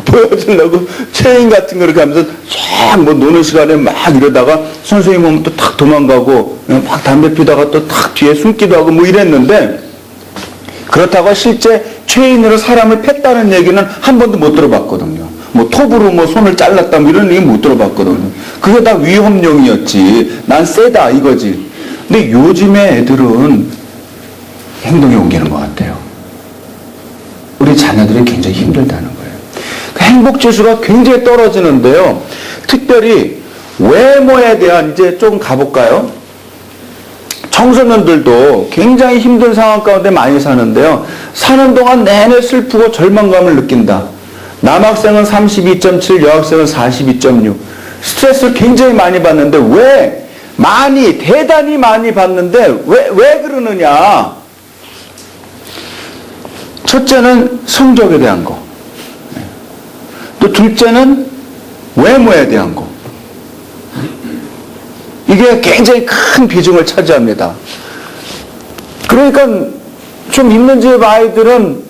보여주려고 체인 같은 거 이렇게 하면서 쫙 뭐 노는 시간에 막 이러다가 선생님 오면 또 탁 도망가고 막 담배 피다가 또 탁 뒤에 숨기도 하고 뭐 이랬는데 그렇다고 실제 체인으로 사람을 팼다는 얘기는 한 번도 못 들어봤거든요. 뭐 톱으로 뭐 손을 잘랐다 뭐 이런 얘기 못 들어봤거든요. 그게 다 위험용이었지. 난 세다 이거지. 근데 요즘의 애들은 행동에 옮기는 것 같아요. 우리 자녀들이 굉장히 힘들다는 거예요. 그 행복지수가 굉장히 떨어지는데요. 특별히 외모에 대한 이제 좀 가볼까요? 청소년들도 굉장히 힘든 상황 가운데 많이 사는데요. 사는 동안 내내 슬프고 절망감을 느낀다. 남학생은 32.7, 여학생은 42.6. 스트레스를 굉장히 많이 받는데 왜 대단히 많이 받는데 왜 그러느냐? 첫째는 성적에 대한 거. 또 둘째는 외모에 대한 거. 이게 굉장히 큰 비중을 차지합니다. 그러니까 좀 있는 집 아이들은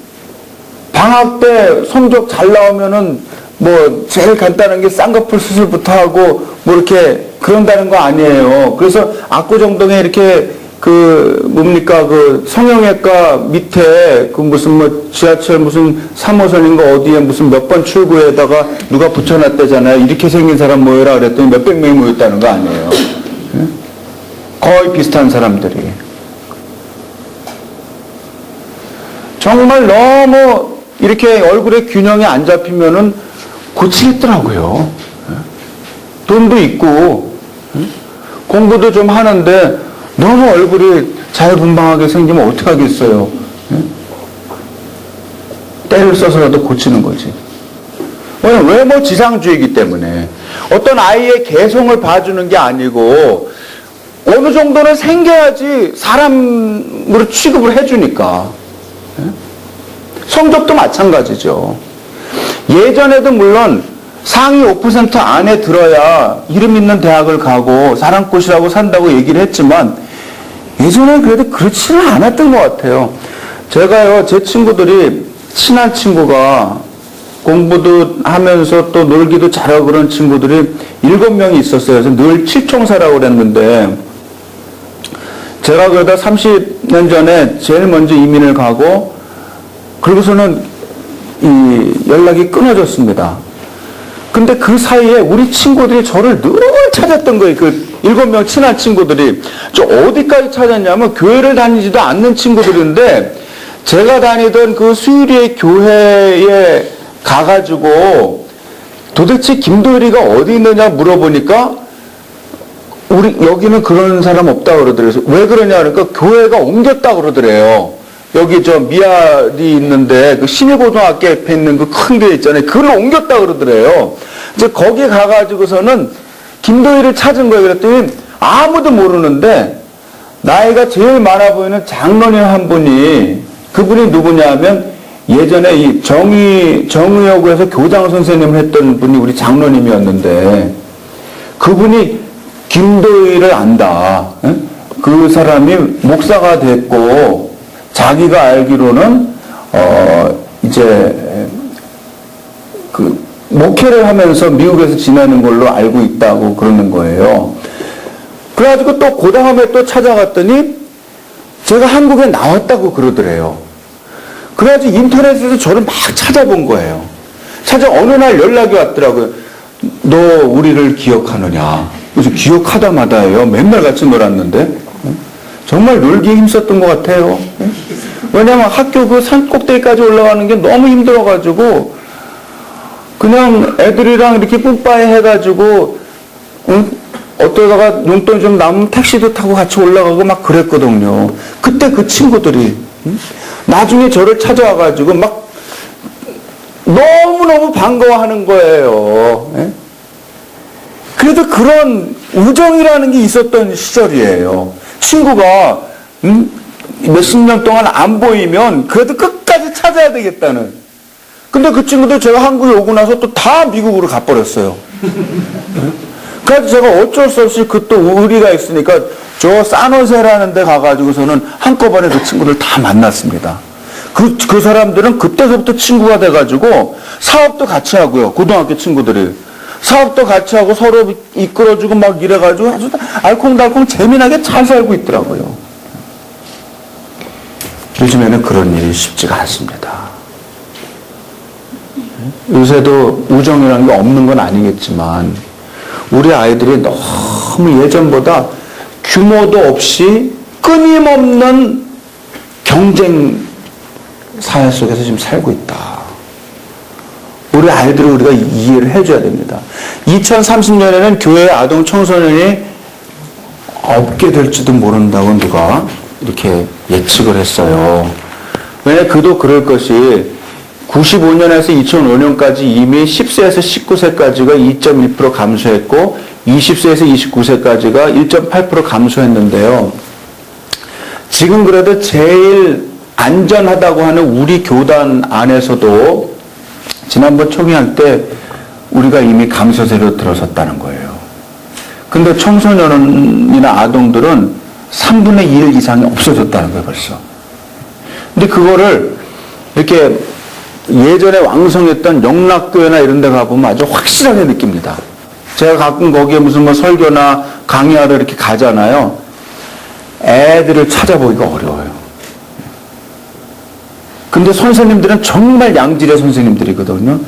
방학 때 성적 잘 나오면은 뭐 제일 간단한 게 쌍꺼풀 수술부터 하고 뭐 이렇게 그런다는 거 아니에요. 그래서 압구정동에 이렇게 그 성형외과 밑에 그 무슨 뭐 지하철 무슨 3호선인가 어디에 무슨 몇 번 출구에다가 누가 붙여놨대잖아요. 이렇게 생긴 사람 모여라 그랬더니 몇백 명이 모였다는 거 아니에요. 거의 비슷한 사람들이. 정말 너무 이렇게 얼굴에 균형이 안 잡히면은 고치겠더라고요. 돈도 있고, 공부도 좀 하는데 너무 얼굴이 자유분방하게 생기면 어떡하겠어요. 때를 써서라도 고치는 거지. 외모 지상주의이기 때문에 어떤 아이의 개성을 봐주는 게 아니고 어느 정도는 생겨야지 사람으로 취급을 해주니까. 성적도 마찬가지죠. 예전에도 물론 상위 5% 안에 들어야 이름 있는 대학을 가고 사랑꽃이라고 산다고 얘기를 했지만 예전엔 그래도 그렇지는 않았던 것 같아요. 제가요, 제 친구들이 친한 친구가 공부도 하면서 또 놀기도 잘하고 그런 친구들이 7명이 있었어요. 그래서 늘 칠총사라고 그랬는데 제가 그러다 30년 전에 제일 먼저 이민을 가고 그러고서는 이 연락이 끊어졌습니다. 근데 그 사이에 우리 친구들이 저를 늘 찾았던 거예요. 그 7명 친한 친구들이. 저 어디까지 찾았냐면 교회를 다니지도 않는 친구들인데 제가 다니던 그 수유리의 교회에 가가지고 도대체 김도일이가 어디 있느냐 물어보니까 우리 여기는 그런 사람 없다 그러더래요. 왜 그러냐 그러니까 교회가 옮겼다 그러더래요. 여기 저 미아리 있는데 그 신일고등학교 옆에 있는 그 큰 게 있잖아요. 그걸 옮겼다 그러더래요. 이제 거기 가가지고서는 김도희를 찾은 거예요. 그랬더니 아무도 모르는데 나이가 제일 많아 보이는 장로님 한 분이 그분이 누구냐 하면 예전에 이 정의여고에서 교장 선생님을 했던 분이 우리 장로님이었는데 그분이 김도희를 안다. 그 사람이 목사가 됐고 자기가 알기로는 이제 그 목회를 하면서 미국에서 지내는 걸로 알고 있다고 그러는 거예요. 그래가지고 또 그 다음에 또 찾아갔더니 제가 한국에 나왔다고 그러더래요. 그래가지고 인터넷에서 저를 막 찾아본 거예요. 어느 날 연락이 왔더라고요. 너 우리를 기억하느냐? 그래서 기억하다마다예요. 맨날 같이 놀았는데. 정말 놀기에 힘썼던 것 같아요. 왜냐면 학교 그 산 꼭대기까지 올라가는 게 너무 힘들어가지고 그냥 애들이랑 이렇게 뿜빠이 해가지고 어떠다가 용돈 좀 남으면 택시도 타고 같이 올라가고 막 그랬거든요. 그때 그 친구들이 나중에 저를 찾아와가지고 막 너무너무 반가워하는 거예요. 그래도 그런 우정이라는 게 있었던 시절이에요. 친구가 몇십 년 동안 안 보이면 그래도 끝까지 찾아야 되겠다는. 근데 그 친구들 제가 한국에 오고 나서 또 다 미국으로 가버렸어요. 그래서 제가 어쩔 수 없이 그 또 의리가 있으니까 저 산호세라는 데 가가지고서는 한꺼번에 그 친구들 다 만났습니다. 그 사람들은 그때서부터 친구가 돼가지고 사업도 같이 하고요. 고등학교 친구들이. 사업도 같이 하고 서로 이끌어주고 막 이래가지고 아주 알콩달콩 재미나게 잘 살고 있더라고요. 요즘에는 그런 일이 쉽지가 않습니다. 요새도 우정이라는 게 없는 건 아니겠지만 우리 아이들이 너무 예전보다 규모도 없이 끊임없는 경쟁 사회 속에서 지금 살고 있다. 우리 아이들을 우리가 이해를 해줘야 됩니다. 2030년에는 교회 아동 청소년이 없게 될지도 모른다고 누가 이렇게 예측을 했어요. 왜냐하면 그도 그럴 것이 95년에서 2005년까지 이미 10세에서 19세까지가 2.1% 감소했고 20세에서 29세까지가 1.8% 감소했는데요. 지금 그래도 제일 안전하다고 하는 우리 교단 안에서도 지난번 총회할 때 우리가 이미 감소세로 들어섰다는 거예요. 근데 청소년이나 아동들은 3분의 1 이상이 없어졌다는 거예요, 벌써. 근데 그거를 이렇게 예전에 왕성했던 영락교회나 이런 데 가보면 아주 확실하게 느낍니다. 제가 가끔 거기에 무슨 뭐 설교나 강의하러 이렇게 가잖아요. 애들을 찾아보기가 어려워요. 근데 선생님들은 정말 양질의 선생님들이거든요.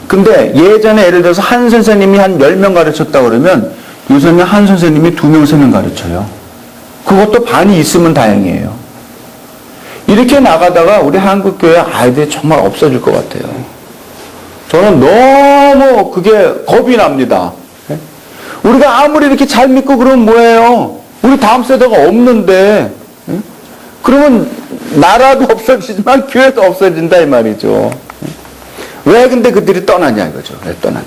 근데 예전에 예를 들어서 한 선생님이 한 10명 가르쳤다 그러면 요새는 한 선생님이 2명, 3명 가르쳐요. 그것도 반이 있으면 다행이에요. 이렇게 나가다가 우리 한국교회 아이들이 정말 없어질 것 같아요. 저는 너무 그게 겁이 납니다. 우리가 아무리 이렇게 잘 믿고 그러면 뭐예요? 우리 다음 세대가 없는데 그러면 나라도 없어지지만 교회도 없어진다 이 말이죠. 왜 근데 그들이 떠나냐 이거죠. 왜 떠나냐.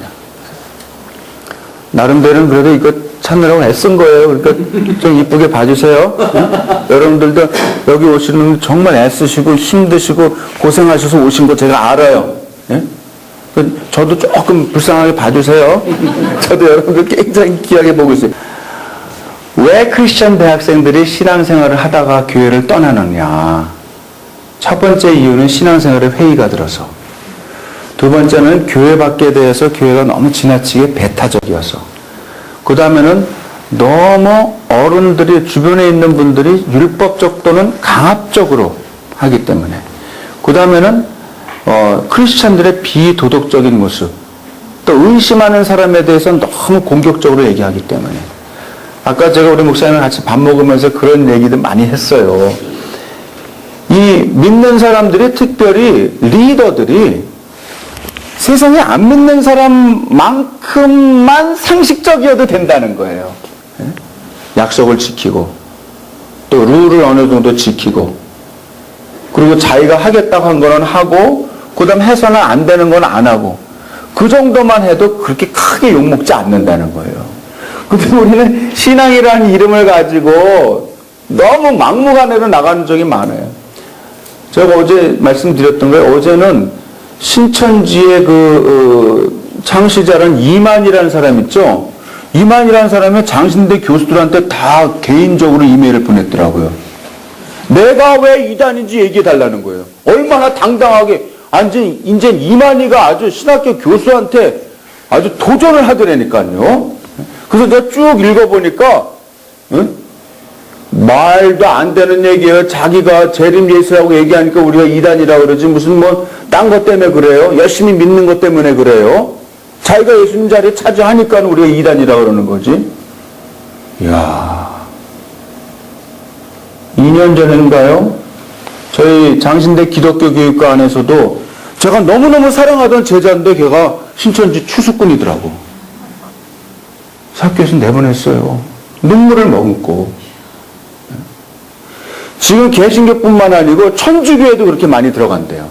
나름대로는 그래도 이거 찾느라고 애쓴 거예요. 그러니까 좀 이쁘게 봐주세요. 여러분들도 여기 오시는 분 정말 애쓰시고 힘드시고 고생하셔서 오신 거 제가 알아요. 예? 저도 조금 불쌍하게 봐주세요. 저도 여러분들 굉장히 귀하게 보고 있어요. 왜 크리스천 대학생들이 신앙생활을 하다가 교회를 떠나느냐. 첫 번째 이유는 신앙생활에 회의가 들어서. 두 번째는 교회 밖에 대해서 교회가 너무 지나치게 배타적이어서. 그 다음에는 너무 어른들이 주변에 있는 분들이 율법적 또는 강압적으로 하기 때문에. 그 다음에는 크리스천들의 비도덕적인 모습. 또 의심하는 사람에 대해서는 너무 공격적으로 얘기하기 때문에. 아까 제가 우리 목사님과 같이 밥 먹으면서 그런 얘기도 많이 했어요. 이 믿는 사람들이 특별히 리더들이 세상에 안 믿는 사람만큼만 상식적이어도 된다는 거예요. 약속을 지키고 또 룰을 어느 정도 지키고 그리고 자기가 하겠다고 한 거는 하고 그 다음 해서는 안 되는 건 안 하고 그 정도만 해도 그렇게 크게 욕먹지 않는다는 거예요. 근데 우리는 신앙이라는 이름을 가지고 너무 막무가내로 나가는 적이 많아요. 제가 어제 말씀드렸던 거예요. 어제는 신천지의 창시자는 이만이라는 사람 있죠? 이만이라는 사람이 장신대 교수들한테 다 개인적으로 이메일을 보냈더라고요. 내가 왜 이단인지 얘기해달라는 거예요. 얼마나 당당하게. 이제 이만이가 아주 신학교 교수한테 아주 도전을 하더라니까요. 그래서 내가 쭉 읽어보니까, 말도 안 되는 얘기예요. 자기가 재림 예수라고 얘기하니까 우리가 이단이라고 그러지. 무슨 딴 것 때문에 그래요. 열심히 믿는 것 때문에 그래요. 자기가 예수님 자리에 차지하니까 우리가 이단이라고 그러는 거지. 이야. 2년 전인가요? 저희 장신대 기독교 교육과 안에서도 제가 너무너무 사랑하던 제자인데 걔가 신천지 추수꾼이더라고. 학교에서 내보냈어요. 눈물을 머금고. 지금 개신교뿐만 아니고 천주교에도 그렇게 많이 들어간대요.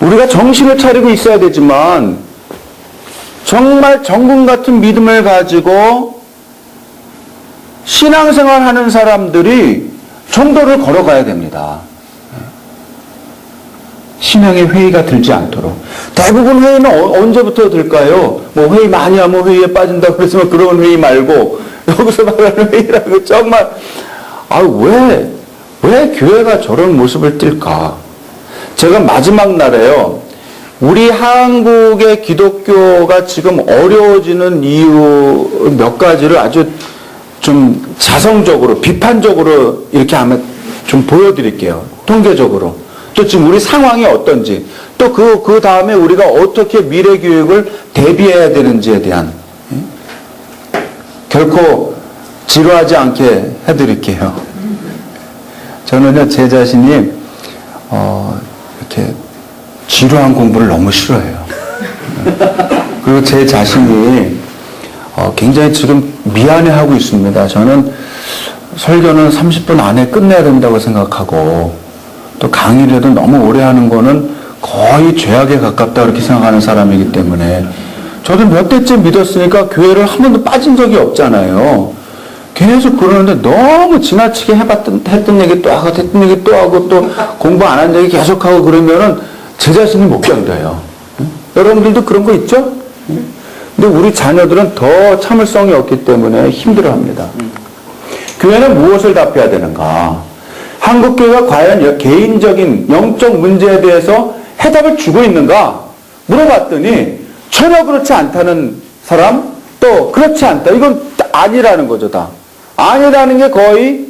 우리가 정신을 차리고 있어야 되지만 정말 정금 같은 믿음을 가지고 신앙생활 하는 사람들이 정도를 걸어가야 됩니다. 신앙의 회의가 들지 않도록. 대부분 회의는 언제부터 들까요? 뭐 회의 많이 하면 회의에 빠진다고 그랬으면 그런 회의 말고, 여기서 말하는 회의라고 정말, 왜 교회가 저런 모습을 띨까? 제가 마지막 날에요, 우리 한국의 기독교가 지금 어려워지는 이유 몇 가지를 아주 좀 자성적으로, 비판적으로 이렇게 하면 좀 보여드릴게요. 통계적으로. 또 지금 우리 상황이 어떤지, 또 그 다음에 우리가 어떻게 미래 교육을 대비해야 되는지에 대한, 결코 지루하지 않게 해드릴게요. 저는요, 제 자신이, 이렇게 지루한 공부를 너무 싫어해요. 그리고 제 자신이, 굉장히 지금 미안해하고 있습니다. 저는 설교는 30분 안에 끝내야 된다고 생각하고, 또 강의라도 너무 오래 하는 거는 거의 죄악에 가깝다 그렇게 생각하는 사람이기 때문에, 저도 몇 대째 믿었으니까 교회를 한 번도 빠진 적이 없잖아요. 계속 그러는데 너무 지나치게 했던 얘기 또 하고, 했던 얘기 또 하고, 또 공부 안 한 얘기 계속하고 그러면은 제 자신이 못 견뎌요. 여러분들도 그런 거 있죠? 근데 우리 자녀들은 더 참을성이 없기 때문에 힘들어합니다. 교회는 무엇을 답해야 되는가? 한국교회가 과연 개인적인 영적 문제에 대해서 해답을 주고 있는가? 물어봤더니 전혀 그렇지 않다는 사람, 또 그렇지 않다. 이건 아니라는 거죠, 다. 아니라는 게 거의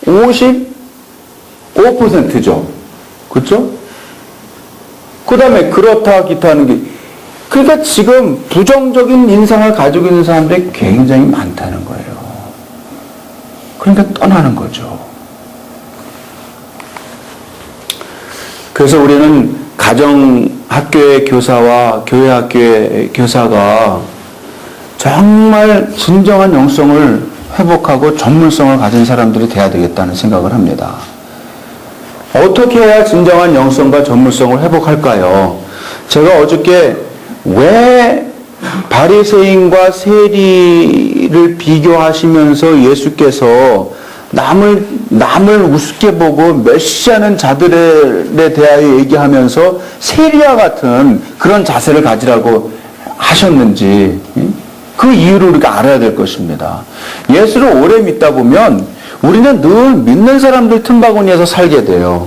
55%죠. 그렇죠? 그 다음에 그렇다, 기타 하는 게. 그러니까 지금 부정적인 인상을 가지고 있는 사람들이 굉장히 많다는 거예요. 그러니까 떠나는 거죠. 그래서 우리는 가정학교의 교사와 교회학교의 교사가 정말 진정한 영성을 회복하고 전문성을 가진 사람들이 돼야 되겠다는 생각을 합니다. 어떻게 해야 진정한 영성과 전문성을 회복할까요? 제가 어저께 왜 바리새인과 세리를 비교하시면서 예수께서 남을 우습게 보고 멸시하는 자들에 대하여 얘기하면서 세리와 같은 그런 자세를 가지라고 하셨는지, 그 이유를 우리가 알아야 될 것입니다. 예수를 오래 믿다 보면 우리는 늘 믿는 사람들 틈바구니에서 살게 돼요.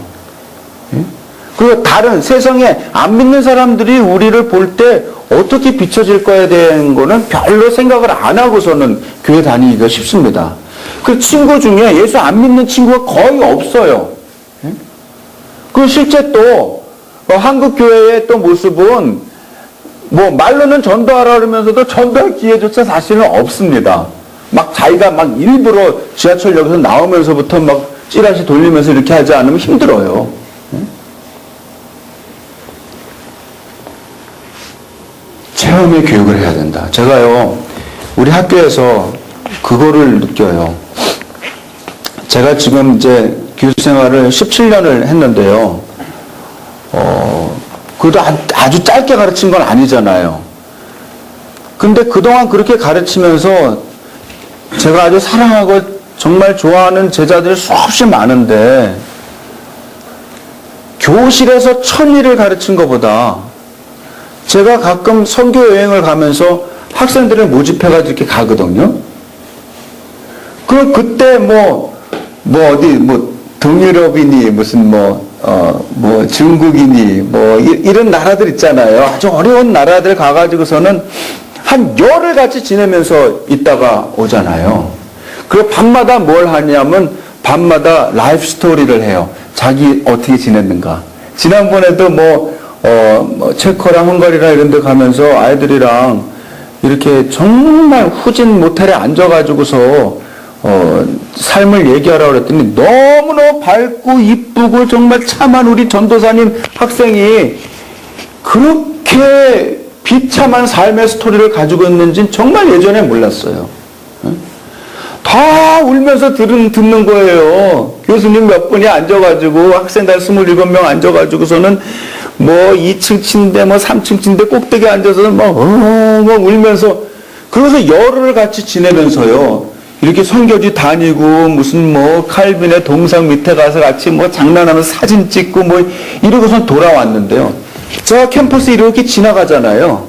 그리고 다른 세상에 안 믿는 사람들이 우리를 볼 때 어떻게 비춰질 거에 대한 거는 별로 생각을 안 하고서는 교회 다니기가 쉽습니다. 그 친구 중에 예수 안 믿는 친구가 거의 없어요. 그 실제 또 한국 교회의 또 모습은 뭐 말로는 전도하라 그러면서도 전도할 기회조차 사실은 없습니다. 막 자기가 막 일부러 지하철역에서 나오면서부터 막 찌라시 돌리면서 이렇게 하지 않으면 힘들어요. 체험의 교육을 해야 된다. 제가요, 우리 학교에서 그거를 느껴요. 제가 지금 이제 교수 생활을 17년을 했는데요. 그래도 아주 짧게 가르친 건 아니잖아요. 근데 그동안 그렇게 가르치면서 제가 아주 사랑하고 정말 좋아하는 제자들이 수없이 많은데, 교실에서 천일을 가르친 것보다 제가 가끔 선교 여행을 가면서 학생들을 모집해가지고 이렇게 가거든요. 그때 동유럽이니 무슨 중국이니 이런 나라들 있잖아요. 아주 어려운 나라들 가가지고서는 한 열흘 같이 지내면서 있다가 오잖아요. 그리고 밤마다 뭘 하냐면 밤마다 라이프 스토리를 해요. 자기 어떻게 지냈는가. 지난번에도 체코랑 헝가리랑 이런 데 가면서 아이들이랑 이렇게 정말 후진 모텔에 앉아가지고서 삶을 얘기하라고 그랬더니 너무너무 밝고 이쁘고 정말 참한 우리 전도사님 학생이 그렇게 비참한 삶의 스토리를 가지고 있는지는 정말 예전에 몰랐어요. 다 울면서 듣는 거예요. 교수님 몇 분이 앉아가지고 학생들 27명 앉아가지고서는 2층 침대 3층 침대 꼭대기에 앉아서 울면서, 그래서 열흘을 같이 지내면서요, 이렇게 선교지 다니고 무슨 뭐 칼빈의 동상 밑에 가서 같이 뭐 장난하면서 사진 찍고 뭐 이러고선 돌아왔는데요. 제가 캠퍼스 이렇게 지나가잖아요.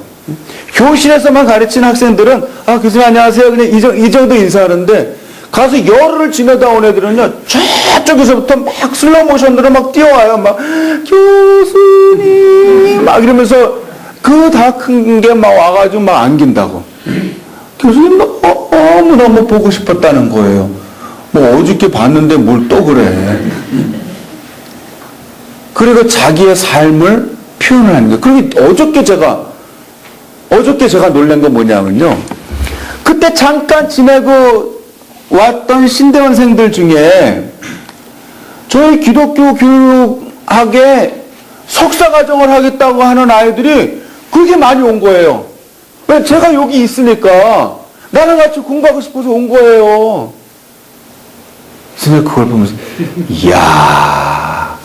교실에서만 가르치는 학생들은 아 교수님 안녕하세요 그냥 이 정도 인사하는데 가서 열흘을 지내다 온 애들은요 저쪽에서부터 막 슬로우 모션으로 막 뛰어와요. 막 교수님 막 이러면서 그 다 큰 게 막 와가지고 막 안긴다고. 교수님 너무너무 보고 싶었다는 거예요. 뭐 어저께 봤는데 뭘 또 그래. 그리고 자기의 삶을 표현을 하는 거예요. 그리고 어저께 제가 놀란 건 뭐냐면요. 그때 잠깐 지내고 왔던 신대원생들 중에 저희 기독교 교육학에 석사과정을 하겠다고 하는 아이들이 그렇게 많이 온 거예요. 왜? 제가 여기 있으니까 나랑 같이 공부하고 싶어서 온 거예요. 그래서 그걸 보면서 이야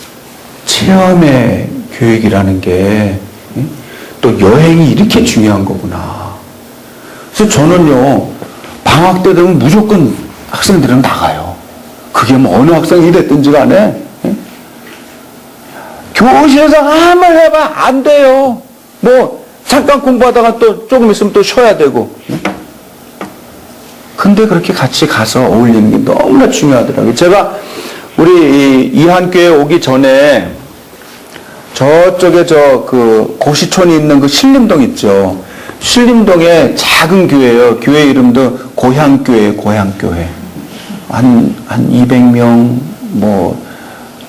체험의 교육이라는 게 또 여행이 이렇게 중요한 거구나. 그래서 저는요 방학 때 되면 무조건 학생들은 나가요. 그게 뭐 어느 학생이 됐든지 간에 교실에서 아무리 해봐 안 돼요. 뭐 잠깐 공부하다가 또 조금 있으면 또 쉬어야 되고. 근데 그렇게 같이 가서 어울리는 게 너무나 중요하더라고요. 제가 우리 이한교회 오기 전에 저쪽에 그 고시촌이 있는 그 신림동 있죠. 신림동에 작은 교회예요. 교회 이름도 고향교회, 고향교회. 한 200명, 뭐,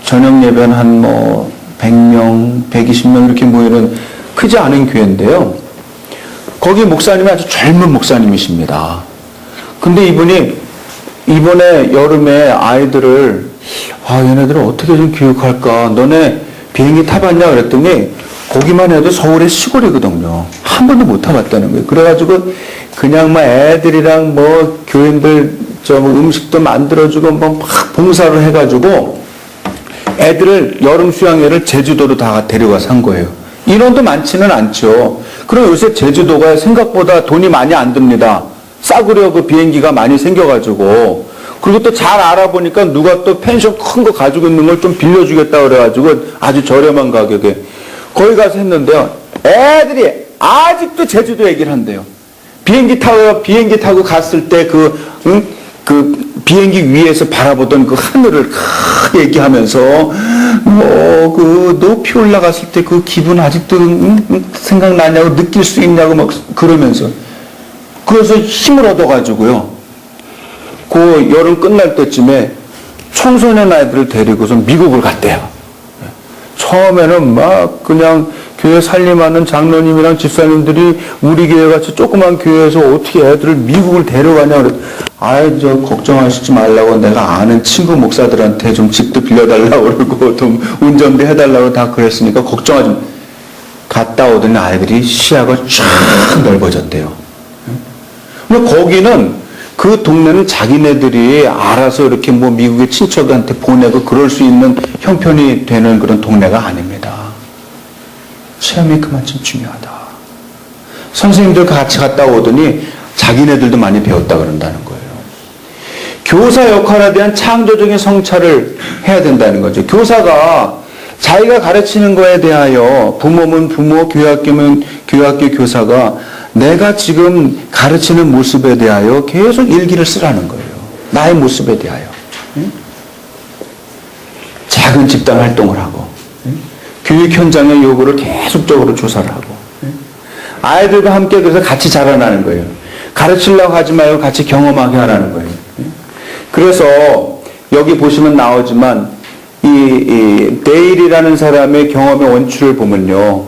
저녁 예배는 한 뭐, 100명, 120명 이렇게 모이는 크지 않은 교회인데요. 거기 목사님이 아주 젊은 목사님이십니다. 근데 이분이 이번에 여름에 아이들을, 얘네들을 어떻게 좀 교육할까? 너네 비행기 타봤냐? 그랬더니, 거기만 해도 서울의 시골이거든요. 한 번도 못 타봤다는 거예요. 그래가지고 그냥 막 애들이랑 뭐 교인들 뭐 음식도 만들어주고 뭐 막 봉사를 해가지고 애들을 여름 수양회를 제주도로 다 데려가서 한 거예요. 인원도 많지는 않죠. 그럼 요새 제주도가 생각보다 돈이 많이 안 듭니다. 싸구려 그 비행기가 많이 생겨가지고. 그리고 또 잘 알아보니까 누가 또 펜션 큰 거 가지고 있는 걸 좀 빌려주겠다 그래가지고 아주 저렴한 가격에 거기 가서 했는데요. 애들이 아직도 제주도 얘기를 한대요. 비행기 타고 갔을 때 그 비행기 위에서 바라보던 그 하늘을 얘기하면서 그 높이 올라갔을 때 그 기분 아직도 생각나냐고 느낄 수 있냐고 막 그러면서 그래서 힘을 얻어가지고요. 그 여름 끝날 때쯤에 청소년 아이들을 데리고서 미국을 갔대요. 처음에는 막 그냥 교회 살림하는 장로님이랑 집사님들이 우리 교회 같이 조그만 교회에서 어떻게 애들을 미국을 데려가냐 그래. 저 걱정하시지 말라고 내가 아는 친구 목사들한테 좀 집도 빌려달라고 그러고 좀 운전도 해달라고 다 그랬으니까 걱정하지 마. 갔다 오더니 아이들이 시야가 쫙 넓어졌대요. 근데 거기는 그 동네는 자기네들이 알아서 이렇게 뭐 미국의 친척한테 보내고 그럴 수 있는 형편이 되는 그런 동네가 아닙니다. 체험이 그만큼 중요하다. 선생님들 같이 갔다 오더니 자기네들도 많이 배웠다 그런다는 거예요. 교사 역할에 대한 창조적인 성찰을 해야 된다는 거죠. 교사가 자기가 가르치는 거에 대하여 부모면 부모, 교육학교면 교육학교 교사가 내가 지금 가르치는 모습에 대하여 계속 일기를 쓰라는 거예요. 나의 모습에 대하여. 작은 집단 활동을 하고 교육 현장의 요구를 계속적으로 조사를 하고 아이들과 함께 그래서 같이 자라나는 거예요. 가르치려고 하지 말고 같이 경험하게 하라는 거예요. 그래서 여기 보시면 나오지만 이 데일이라는 사람의 경험의 원추를 보면요.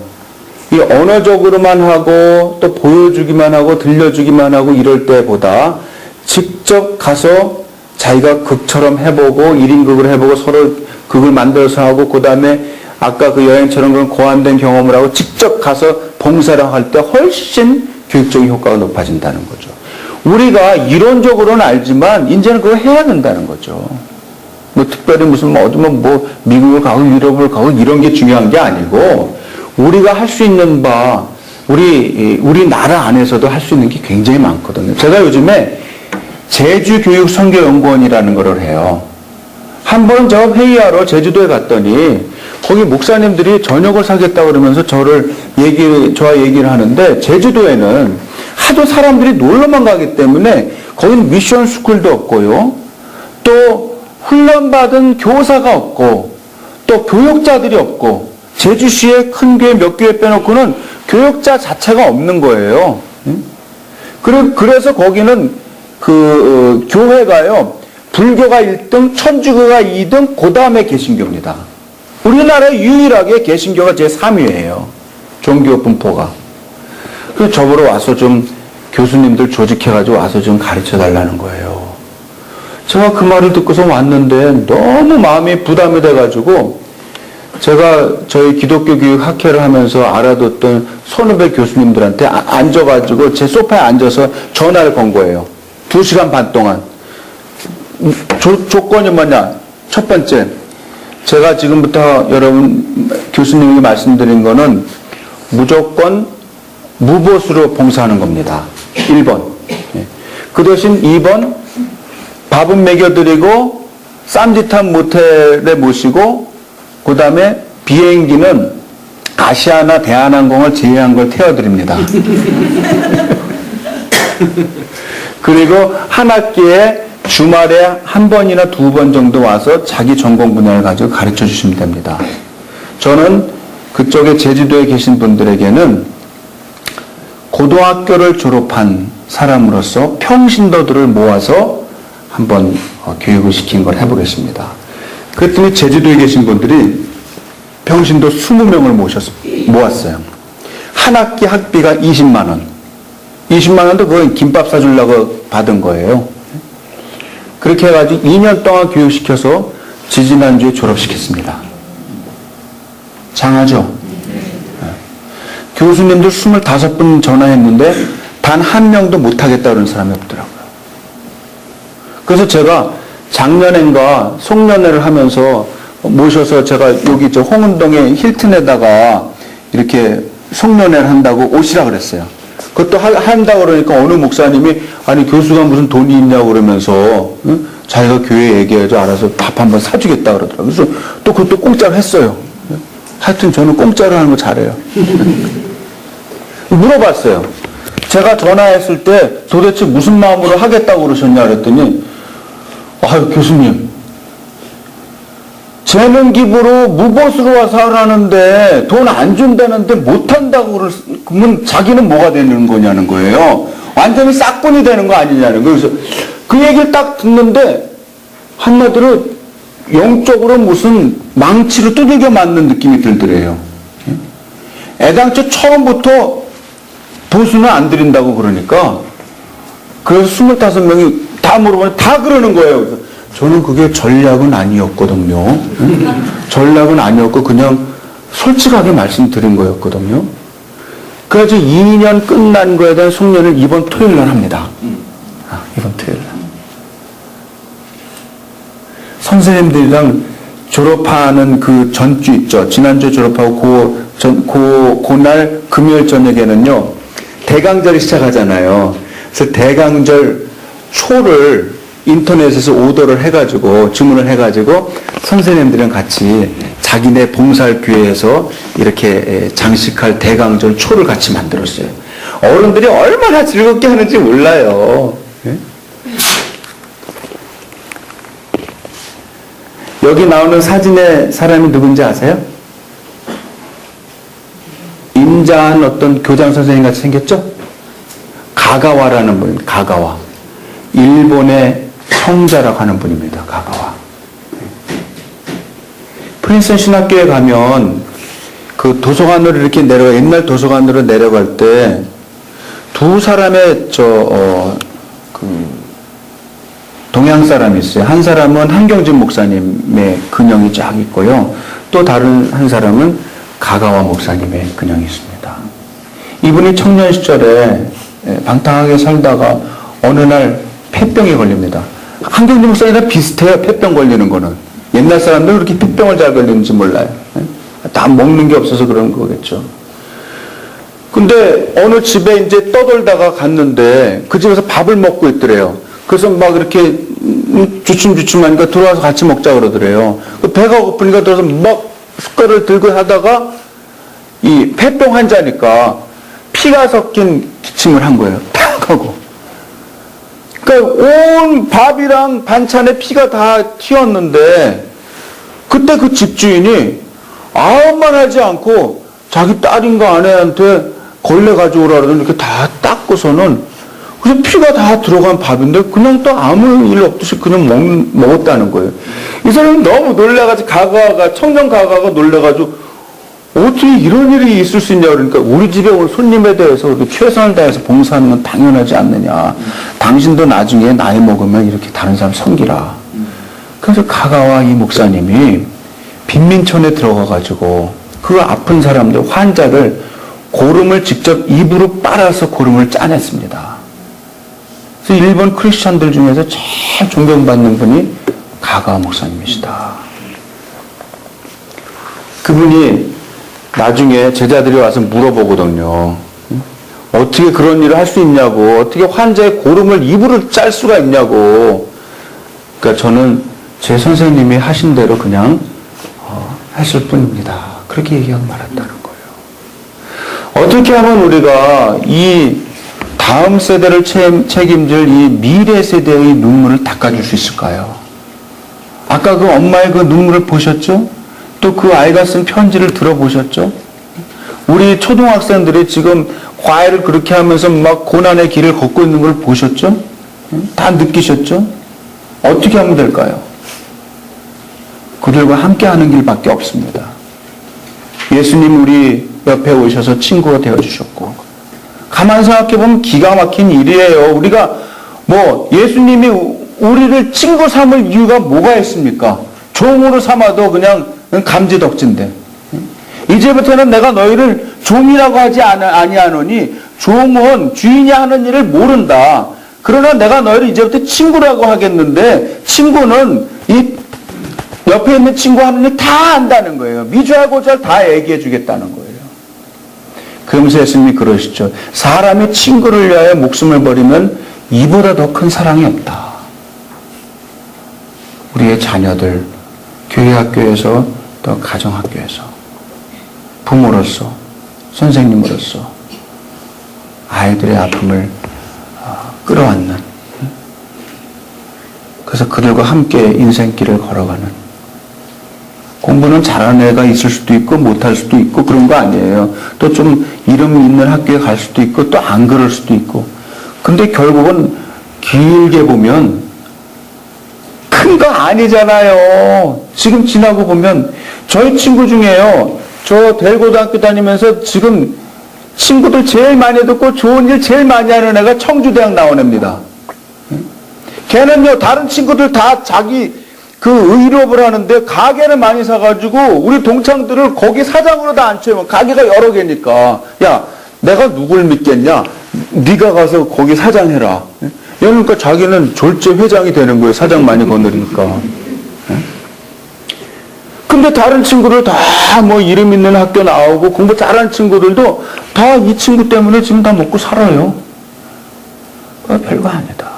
이 언어적으로만 하고 또 보여주기만 하고 들려주기만 하고 이럴 때보다 직접 가서 자기가 극처럼 해보고 1인극을 해보고 서로 극을 만들어서 하고 그 다음에 아까 그 여행처럼 그런 고안된 경험을 하고 직접 가서 봉사를 할 때 훨씬 교육적인 효과가 높아진다는 거죠. 우리가 이론적으로는 알지만 이제는 그걸 해야 된다는 거죠. 뭐 특별히 무슨 어디면 뭐 미국을 가고 유럽을 가고 이런 게 중요한 게 아니고 우리가 할 수 있는 바 우리 나라 안에서도 할 수 있는 게 굉장히 많거든요. 제가 요즘에 제주교육선교연구원이라는 걸 해요. 한 번 저 회의하러 제주도에 갔더니 거기 목사님들이 저녁을 사겠다고 그러면서 저와 얘기를 하는데 제주도에는 하도 사람들이 놀러만 가기 때문에 거기는 미션 스쿨도 없고요. 또 훈련받은 교사가 없고 또 교육자들이 없고 제주시의 큰 교회 몇 교회 빼놓고는 교육자 자체가 없는 거예요. 그래서 거기는 교회가요. 불교가 1등, 천주교가 2등, 그 다음에 개신교입니다. 우리나라에 유일하게 개신교가 제3위예요. 종교 분포가. 그래서 저보러 와서 좀 교수님들 조직해가지고 와서 좀 가르쳐 달라는 거예요. 제가 그 말을 듣고서 왔는데 너무 마음이 부담이 돼가지고 제가 저희 기독교 교육 학회를 하면서 알아뒀던 선후배 교수님들한테 앉아가지고 제 소파에 앉아서 전화를 건 거예요. 2시간 반 동안. 조건이 뭐냐? 첫 번째, 제가 지금부터 여러분 교수님에게 말씀드린 거는 무조건 무보수로 봉사하는 겁니다. 1번. 그 대신 2번, 밥은 먹여드리고 쌈짓한 모텔에 모시고 그 다음에 비행기는 아시아나 대한항공을 제외한 걸 태워드립니다. 그리고 한 학기에 주말에 한 번이나 2번 정도 와서 자기 전공 분야를 가지고 가르쳐 주시면 됩니다. 저는 그쪽에 제주도에 계신 분들에게는 고등학교를 졸업한 사람으로서 평신도들을 모아서 한번 교육을 시킨 걸 해보겠습니다. 그랬더니 제주도에 계신 분들이 평신도 20명을 모았어요. 한 학기 학비가 20만 원. 20만 원도 그건 김밥 사주려고 받은 거예요. 그렇게 해가지고 2년 동안 교육시켜서 지지난주에 졸업시켰습니다. 장하죠? 교수님들 25분 전화했는데 단 한 명도 못하겠다 그러는 사람이 없더라고요. 그래서 제가 작년엔가 송년회를 하면서 모셔서 제가 여기 저 홍은동의 힐튼에다가 이렇게 송년회를 한다고 오시라 그랬어요. 그것도 한다고 그러니까 어느 목사님이 아니 교수가 무슨 돈이 있냐고 그러면서 자기가 교회 얘기해서 알아서 밥 한번 사주겠다 그러더라고요. 그래서 또 그것도 공짜로 했어요. 하여튼 저는 공짜로 하는 거 잘해요. 물어봤어요. 제가 전화했을 때 도대체 무슨 마음으로 하겠다고 그러셨냐 그랬더니 아유 교수님 재능 기부로 무보수로 와서 하라는데 돈 안 준다는데 못한다고 그러면 자기는 뭐가 되는 거냐는 거예요. 완전히 싹군이 되는 거 아니냐는 거예요. 그래서 그 얘기를 딱 듣는데 한마디로 영적으로 무슨 망치로 두들겨 맞는 느낌이 들더래요. 애당초 처음부터 보수는 안 드린다고 그러니까 그래서 25명이 다 물어보니 다 그러는 거예요. 그래서 저는 그게 전략은 아니었거든요. 전략은 아니었고 그냥 솔직하게 말씀드린 거였거든요. 그래서 2년 끝난 거에 대한 송년을 이번 토요일 날 합니다. 이번 토요일 날. 선생님들이랑 졸업하는 그 전주 있죠. 지난주에 졸업하고 그날 금요일 저녁에는요. 대강절이 시작하잖아요. 그래서 대강절 초를 인터넷에서 오더를 해가지고 주문을 해가지고 선생님들이랑 같이 자기네 봉사할 교회에서 이렇게 장식할 대강절 초를 같이 만들었어요. 어른들이 얼마나 즐겁게 하는지 몰라요. 여기 나오는 사진의 사람이 누군지 아세요? 인자한 어떤 교장 선생님 같이 생겼죠? 가가와라는 분입니다. 가가와. 일본의 성자라고 하는 분입니다. 가가와. 프린스턴 신학교에 가면 그 도서관으로 이렇게 옛날 도서관으로 내려갈 때 두 사람의 동양 사람이 있어요. 한 사람은 한경진 목사님의 근형이 쫙 있고요. 또 다른 한 사람은 가가와 목사님의 근형이 있습니다. 이분이 청년 시절에 방탕하게 살다가 어느 날 폐병에 걸립니다. 한경진 목사님이랑 비슷해요. 폐병 걸리는 거는. 옛날 사람들은 그렇게 폐병을 잘 걸리는지 몰라요. 다 먹는 게 없어서 그런 거겠죠. 근데 어느 집에 이제 떠돌다가 갔는데 그 집에서 밥을 먹고 있더래요. 그래서 막 이렇게 주춤주춤하니까 들어와서 같이 먹자 그러더래요. 배가 고프니까 들어서 막 숟가락을 들고 하다가 이 폐병 환자니까 피가 섞인 기침을 한 거예요. 탁 하고. 그러니까 온 밥이랑 반찬에 피가 다 튀었는데 그때 그 집주인이 아무 말 하지 않고 자기 딸인가 아내한테 걸레 가져오라 그러더니 이렇게 다 닦고서는 그래서 피가 다 들어간 밥인데 그냥 또 아무 일 없듯이 그냥 먹었다는 거예요. 이 사람이 너무 놀라가지고 청정 가가가 놀라가지고 어떻게 이런 일이 있을 수 있냐 그러니까 우리 집에 온 손님에 대해서 최선을 다해서 봉사하는 건 당연하지 않느냐. 당신도 나중에 나이 먹으면 이렇게 다른 사람 섬기라. 그래서 가가와 이 목사님이 빈민촌에 들어가가지고 그 아픈 사람들 환자를 고름을 직접 입으로 빨아서 고름을 짜냈습니다. 그래서 일본 크리스천들 중에서 제일 존경받는 분이 가가 목사님이시다. 그분이 나중에 제자들이 와서 물어보거든요. 어떻게 그런 일을 할 수 있냐고, 어떻게 환자의 고름을 입으로 짤 수가 있냐고. 그러니까 저는 제 선생님이 하신 대로 그냥 했을 뿐입니다. 그렇게 얘기하고 말았다는 거예요. 어떻게 하면 우리가 이 다음 세대를 책임질 이 미래 세대의 눈물을 닦아줄 수 있을까요? 아까 그 엄마의 그 눈물을 보셨죠? 또 그 아이가 쓴 편지를 들어보셨죠? 우리 초등학생들이 지금 과외를 그렇게 하면서 막 고난의 길을 걷고 있는 걸 보셨죠? 다 느끼셨죠? 어떻게 하면 될까요? 그들과 함께 하는 길밖에 없습니다. 예수님 우리 옆에 오셔서 친구가 되어주셨고, 가만 생각해보면 기가 막힌 일이에요. 우리가 뭐 예수님이 우리를 친구 삼을 이유가 뭐가 있습니까? 종으로 삼아도 그냥 감지덕진데, 이제부터는 내가 너희를 종이라고 하지 아니하노니 종은 주인이 하는 일을 모른다. 그러나 내가 너희를 이제부터 친구라고 하겠는데, 친구는 이 옆에 있는 친구 하는 일 다 안다는 거예요. 미주알고잘 다 얘기해 주겠다는 거예요. 그러면서 예수님이 그러시죠. 사람이 친구를 위하여 목숨을 버리면 이보다 더 큰 사랑이 없다. 우리의 자녀들, 교회 학교에서 또 가정학교에서 부모로서, 선생님으로서 아이들의 아픔을 끌어안는, 그래서 그들과 함께 인생길을 걸어가는, 공부는 잘하는 애가 있을 수도 있고 못할 수도 있고 그런 거 아니에요. 또 좀 이름 있는 학교에 갈 수도 있고 또 안 그럴 수도 있고. 근데 결국은 길게 보면 큰 거 아니잖아요. 지금 지나고 보면 저희 친구 중에요. 저 대일고등학교 다니면서 지금 친구들 제일 많이 듣고 좋은 일 제일 많이 하는 애가 청주대학 나온 애입니다. 걔는요, 다른 친구들 다 자기 그 의료업을 하는데 가게를 많이 사가지고 우리 동창들을 거기 사장으로 다 앉혀요. 가게가 여러 개니까. 야, 내가 누굴 믿겠냐? 네가 가서 거기 사장해라. 그러니까 자기는 졸제 회장이 되는 거예요. 사장 많이 거느리니까. 근데 다른 친구들 다 뭐 이름 있는 학교 나오고 공부 잘하는 친구들도 다 이 친구 때문에 지금 다 먹고 살아요. 별거 아니다.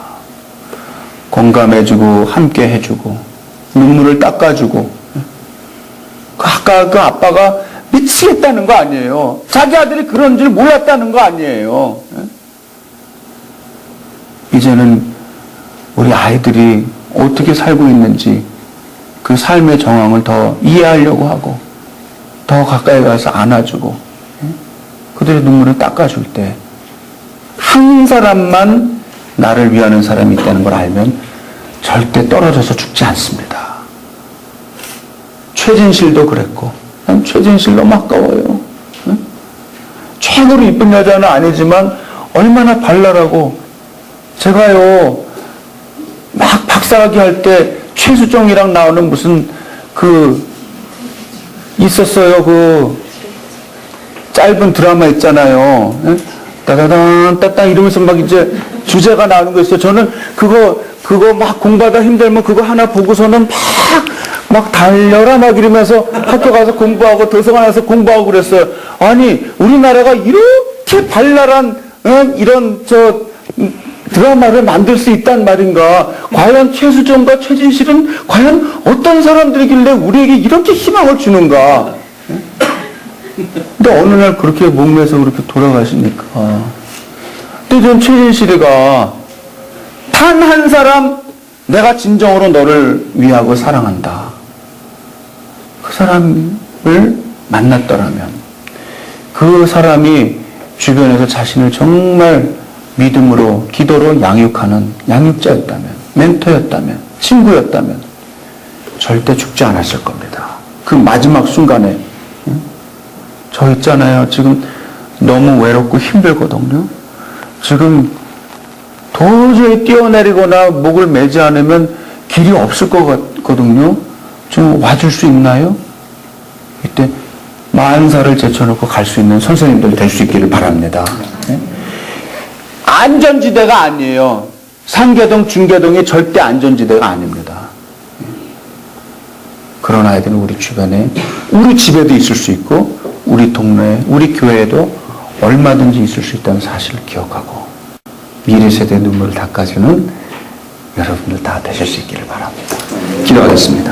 공감해주고 함께 해주고 눈물을 닦아주고. 아까 그 아빠가 미치겠다는 거 아니에요. 자기 아들이 그런 줄 몰랐다는 거 아니에요. 이제는 우리 아이들이 어떻게 살고 있는지 그 삶의 정황을 더 이해하려고 하고 더 가까이 가서 안아주고 그들의 눈물을 닦아줄 때 한 사람만 나를 위하는 사람이 있다는 걸 알면 절대 떨어져서 죽지 않습니다. 최진실도 그랬고, 난 최진실 너무 아까워요. 최고로 이쁜 여자는 아니지만 얼마나 발랄하고, 제가요 막 박사학위 할 때 최수정이랑 나오는 무슨 있었어요. 그 짧은 드라마 있잖아요. 따다단 따따 이러면서 막 이제 주제가 나오는 거 있어요. 저는 그거 막 공부하다 힘들면 그거 하나 보고서는 막 달려라 막 이러면서 학교 가서 공부하고 도서관 가서 공부하고 그랬어요. 아니 우리나라가 이렇게 발랄한 이런 드라마를 만들 수 있단 말인가? 과연 최수정과 최진실은 과연 어떤 사람들이길래 우리에게 이렇게 희망을 주는가? 근데 어느 날 그렇게 목매서 그렇게 돌아가시니까. 근데 전 최진실이가 단 한 사람 내가 진정으로 너를 위하고 사랑한다. 그 사람을 만났더라면 그 사람이 주변에서 자신을 정말 믿음으로 기도로 양육하는 양육자였다면 멘토였다면 친구였다면 절대 죽지 않았을 겁니다. 그 마지막 순간에 저 있잖아요. 지금 너무 외롭고 힘들거든요. 지금 도저히 뛰어내리거나 목을 매지 않으면 길이 없을 것 같거든요. 좀 와줄 수 있나요? 이때 만사를 제쳐놓고 갈 수 있는 선생님들 될 수 있기를 바랍니다. 안전지대가 아니에요. 상계동, 중계동이 절대 안전지대가 아닙니다. 그런 아이들은 우리 주변에, 우리 집에도 있을 수 있고 우리 동네에, 우리 교회에도 얼마든지 있을 수 있다는 사실을 기억하고 미래 세대의 눈물을 닦아주는 여러분들 다 되실 수 있기를 바랍니다. 기도하겠습니다.